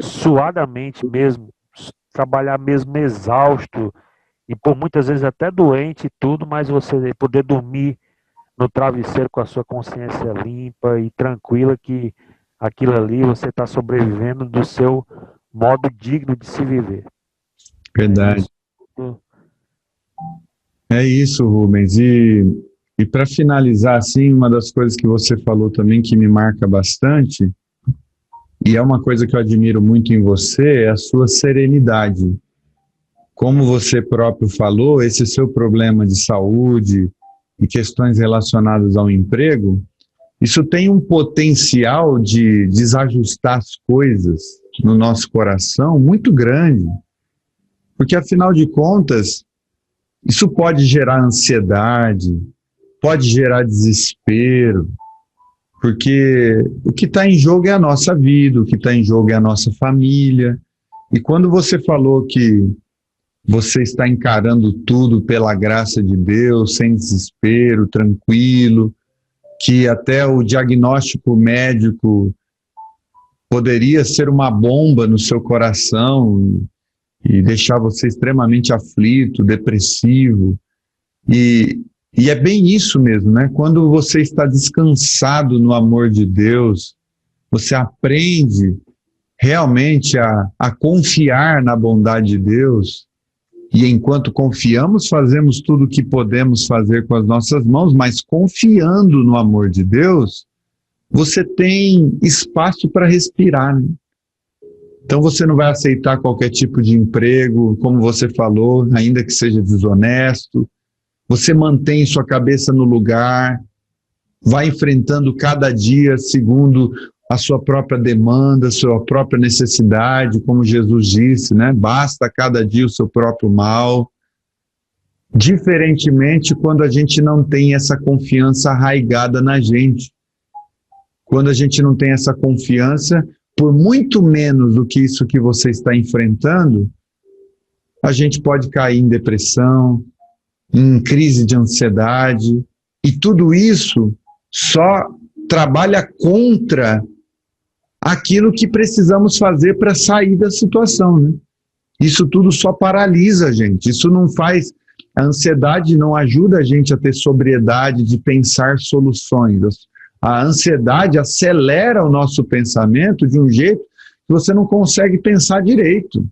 suadamente mesmo, trabalhar mesmo exausto e por muitas vezes até doente e tudo, mas você poder dormir no travesseiro com a sua consciência limpa e tranquila que aquilo ali você está sobrevivendo do seu modo digno de se viver. Verdade. Isso. É isso, Rubens. E para finalizar, assim, uma das coisas que você falou também que me marca bastante, e é uma coisa que eu admiro muito em você, é a sua serenidade. Como você próprio falou, esse seu problema de saúde e questões relacionadas ao emprego isso tem um potencial de desajustar as coisas no nosso coração muito grande, porque afinal de contas, isso pode gerar ansiedade, pode gerar desespero, porque o que está em jogo é a nossa vida, o que está em jogo é a nossa família. E quando você falou que você está encarando tudo pela graça de Deus, sem desespero, tranquilo, que até o diagnóstico médico poderia ser uma bomba no seu coração e deixar você extremamente aflito, depressivo. E é bem isso mesmo, né? Quando você está descansado no amor de Deus, você aprende realmente a confiar na bondade de Deus, e enquanto confiamos, fazemos tudo o que podemos fazer com as nossas mãos, mas confiando no amor de Deus, você tem espaço para respirar, né? Então você não vai aceitar qualquer tipo de emprego, como você falou, ainda que seja desonesto. Você mantém sua cabeça no lugar, vai enfrentando cada dia segundo a sua própria demanda, sua própria necessidade, como Jesus disse, né? Basta cada dia o seu próprio mal. Diferentemente quando a gente não tem essa confiança arraigada na gente. Quando a gente não tem essa confiança, por muito menos do que isso que você está enfrentando, a gente pode cair em depressão, em crise de ansiedade, e tudo isso só trabalha contra aquilo que precisamos fazer para sair da situação, né? Isso tudo só paralisa a gente, isso não faz, a ansiedade não ajuda a gente a ter sobriedade de pensar soluções. A ansiedade acelera o nosso pensamento de um jeito que você não consegue pensar direito,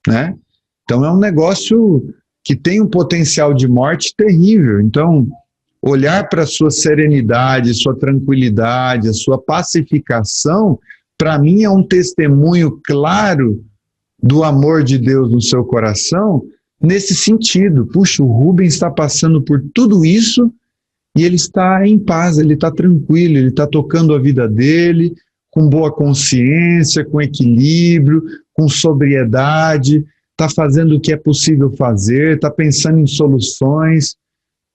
né? Então é um negócio que tem um potencial de morte terrível. Então, olhar para a sua serenidade, sua tranquilidade, a sua pacificação, para mim é um testemunho claro do amor de Deus no seu coração, nesse sentido. Puxa, o Rubens está passando por tudo isso e ele está em paz, ele está tranquilo, ele está tocando a vida dele com boa consciência, com equilíbrio, com sobriedade, está fazendo o que é possível fazer, está pensando em soluções.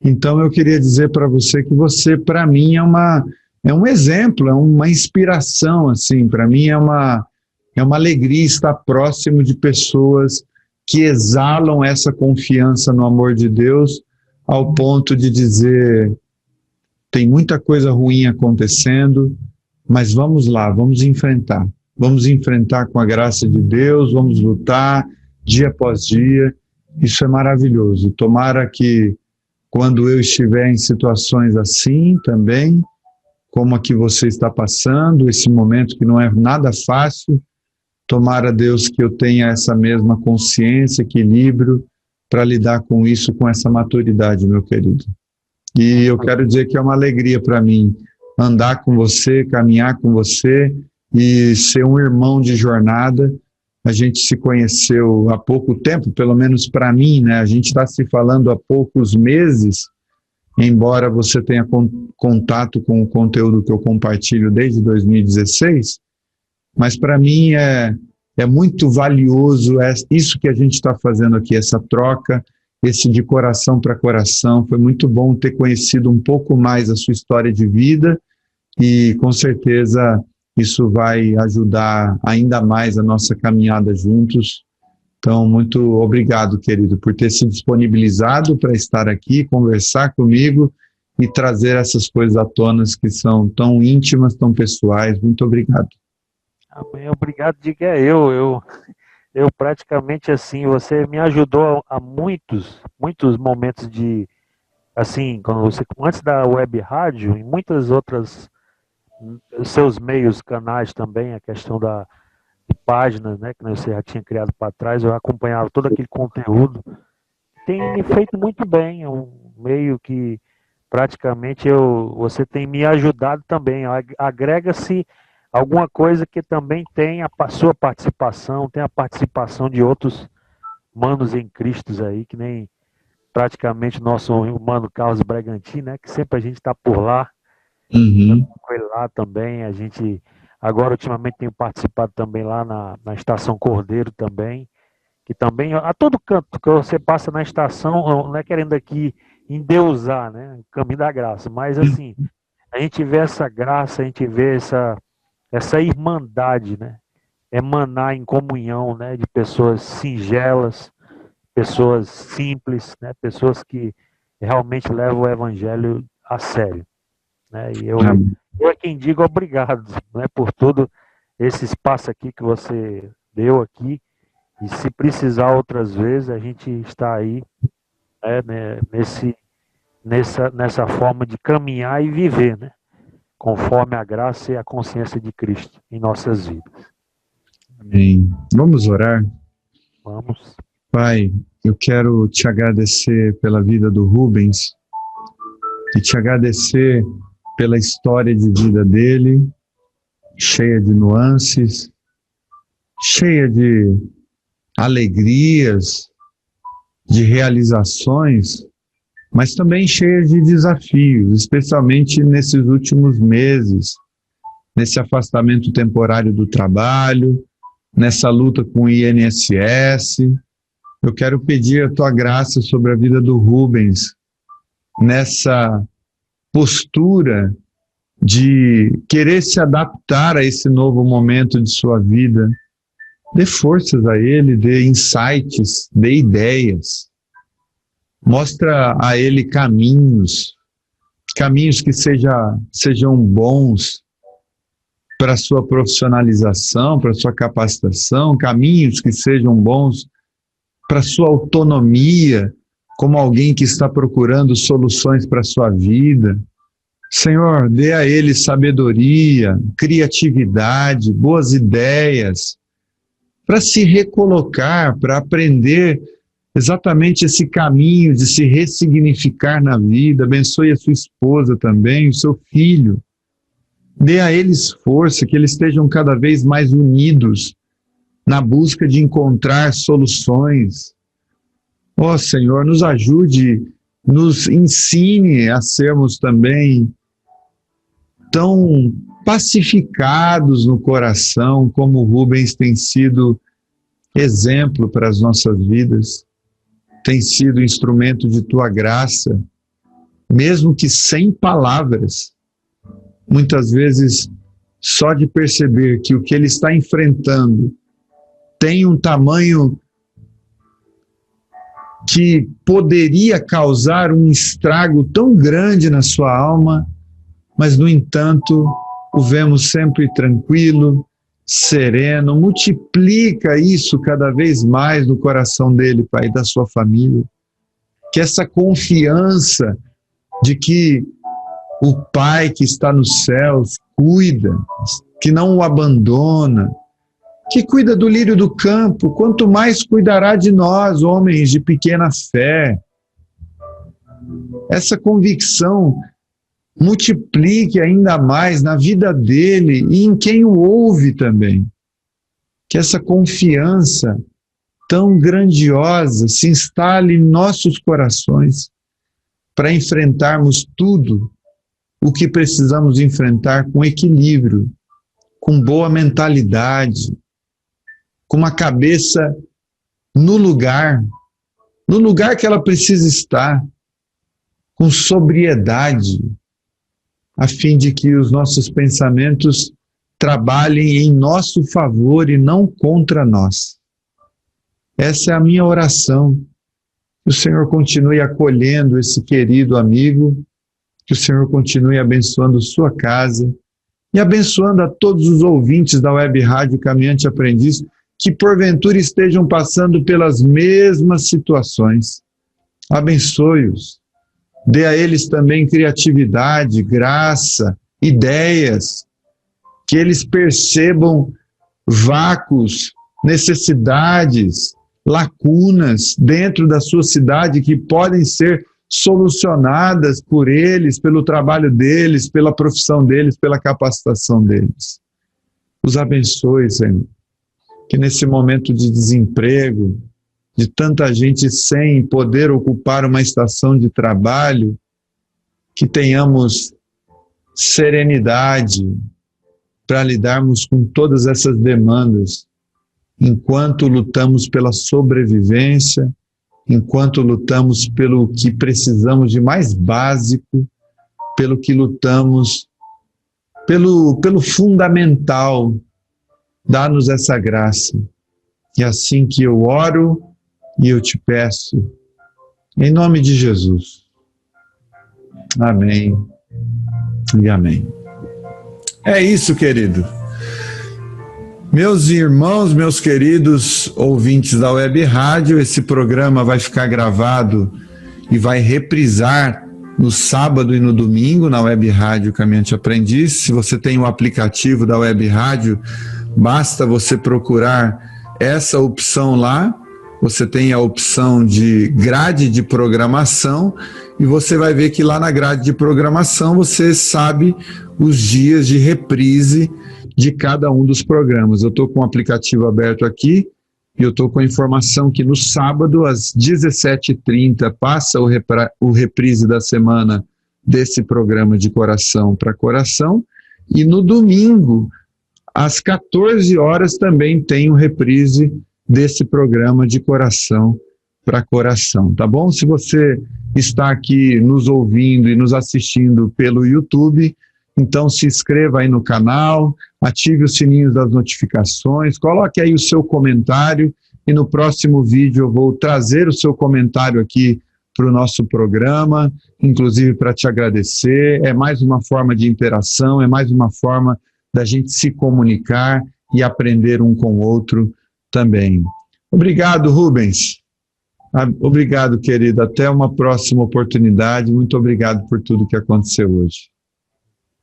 Então eu queria dizer para você que você, para mim, é um exemplo, é uma inspiração, assim, para mim é uma alegria estar próximo de pessoas que exalam essa confiança no amor de Deus, ao ponto de dizer, tem muita coisa ruim acontecendo, mas vamos lá, vamos enfrentar com a graça de Deus, vamos lutar dia após dia. Isso é maravilhoso. Tomara que quando eu estiver em situações assim também, como a que você está passando, esse momento que não é nada fácil, tomara, Deus, que eu tenha essa mesma consciência, equilíbrio, para lidar com isso, com essa maturidade, meu querido. E eu quero dizer que é uma alegria para mim andar com você, caminhar com você e ser um irmão de jornada. A gente se conheceu há pouco tempo, pelo menos para mim, né? A gente está se falando há poucos meses, embora você tenha contato com o conteúdo que eu compartilho desde 2016, mas para mim é muito valioso isso que a gente está fazendo aqui, essa troca, esse de coração para coração. Foi muito bom ter conhecido um pouco mais a sua história de vida e com certeza isso vai ajudar ainda mais a nossa caminhada juntos. Então, muito obrigado, querido, por ter se disponibilizado para estar aqui, conversar comigo e trazer essas coisas à tona que são tão íntimas, tão pessoais. Muito obrigado. Amém. Obrigado, diga eu praticamente assim, você me ajudou a muitos momentos de, assim, quando você, antes da web rádio, em muitas outras, seus meios, canais também, a questão de páginas, né, que você já tinha criado para trás, eu acompanhava todo aquele conteúdo, tem me feito muito bem, é um meio que praticamente você tem me ajudado também, agrega-se alguma coisa que também tem a sua participação, tem a participação de outros manos em Cristo aí, que nem praticamente nosso mano Carlos Bragantino, né, que sempre a gente está por lá, Uhum. Foi lá também, a gente, agora ultimamente tenho participado também lá na Estação Cordeiro também, que também, a todo canto que você passa na estação, não é querendo aqui endeusar, né, o caminho da graça, mas assim, a gente vê essa graça, a gente vê essa irmandade, né, emanar em comunhão, né, de pessoas singelas, pessoas simples, né, pessoas que realmente levam o evangelho a sério, né, e eu é quem digo obrigado, né, por todo esse espaço aqui que você deu aqui, e se precisar outras vezes, a gente está aí, né, nessa forma de caminhar e viver, né, conforme a graça e a consciência de Cristo em nossas vidas. Amém. Vamos orar? Vamos. Pai, eu quero te agradecer pela vida do Rubens e te agradecer pela história de vida dele, cheia de nuances, cheia de alegrias, de realizações, mas também cheia de desafios, especialmente nesses últimos meses, nesse afastamento temporário do trabalho, nessa luta com o INSS. Eu quero pedir a tua graça sobre a vida do Rubens, nessa postura de querer se adaptar a esse novo momento de sua vida. Dê forças a ele, dê insights, dê ideias. Mostra a ele caminhos que sejam bons para a sua profissionalização, para a sua capacitação, caminhos que sejam bons para a sua autonomia, como alguém que está procurando soluções para a sua vida. Senhor, dê a ele sabedoria, criatividade, boas ideias, para se recolocar, para aprender exatamente esse caminho de se ressignificar na vida. Abençoe a sua esposa também, o seu filho. Dê a eles força, que eles estejam cada vez mais unidos na busca de encontrar soluções. Ó Senhor, nos ajude, nos ensine a sermos também tão pacificados no coração, como o Rubens tem sido exemplo para as nossas vidas, tem sido instrumento de tua graça, mesmo que sem palavras. Muitas vezes, só de perceber que o que ele está enfrentando tem um tamanho que poderia causar um estrago tão grande na sua alma, mas, no entanto, o vemos sempre tranquilo, sereno. Multiplica isso cada vez mais no coração dele, Pai, e da sua família. Que essa confiança de que o Pai que está nos céus cuida, que não o abandona, que cuida do lírio do campo, quanto mais cuidará de nós, homens de pequena fé. Essa convicção multiplique ainda mais na vida dele e em quem o ouve também. Que essa confiança tão grandiosa se instale em nossos corações para enfrentarmos tudo o que precisamos enfrentar com equilíbrio, com boa mentalidade, com uma cabeça no lugar que ela precisa estar, com sobriedade, a fim de que os nossos pensamentos trabalhem em nosso favor e não contra nós. Essa é a minha oração. Que o Senhor continue acolhendo esse querido amigo, que o Senhor continue abençoando sua casa e abençoando a todos os ouvintes da Web Rádio Caminhante Aprendiz que porventura estejam passando pelas mesmas situações. Abençoe-os. Dê a eles também criatividade, graça, ideias, que eles percebam vácuos, necessidades, lacunas dentro da sua cidade que podem ser solucionadas por eles, pelo trabalho deles, pela profissão deles, pela capacitação deles. Os abençoe, Senhor. Que nesse momento de desemprego, de tanta gente sem poder ocupar uma estação de trabalho, que tenhamos serenidade para lidarmos com todas essas demandas, enquanto lutamos pela sobrevivência, enquanto lutamos pelo que precisamos de mais básico, pelo que lutamos, pelo fundamental. Dá-nos essa graça. É assim que eu oro e eu te peço, em nome de Jesus. Amém e amém. É isso, querido. Meus irmãos, meus queridos ouvintes da Web Rádio, esse programa vai ficar gravado e vai reprisar no sábado e no domingo na Web Rádio Caminhante Aprendiz. Se você tem o aplicativo da Web Rádio, basta você procurar essa opção lá. Você tem a opção de grade de programação e você vai ver que lá na grade de programação você sabe os dias de reprise de cada um dos programas. Eu estou com o aplicativo aberto aqui e eu estou com a informação que no sábado, às 17h30, passa o reprise da semana desse programa de Coração para Coração, e no domingo, às 14 horas, também tem o reprise desse programa de Coração para Coração, tá bom? Se você está aqui nos ouvindo e nos assistindo pelo YouTube, então se inscreva aí no canal, ative os sininhos das notificações, coloque aí o seu comentário e no próximo vídeo eu vou trazer o seu comentário aqui para o nosso programa, inclusive para te agradecer. É mais uma forma de interação, é mais uma forma da gente se comunicar e aprender um com o outro também. Obrigado, Rubens. Obrigado, querido. Até uma próxima oportunidade. Muito obrigado por tudo que aconteceu hoje.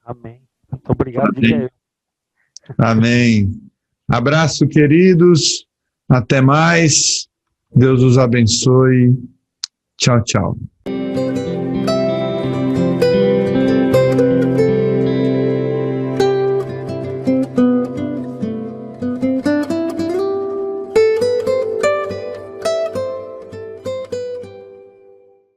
Amém. Muito obrigado. Amém. Amém. Abraço, queridos. Até mais. Deus os abençoe. Tchau, tchau.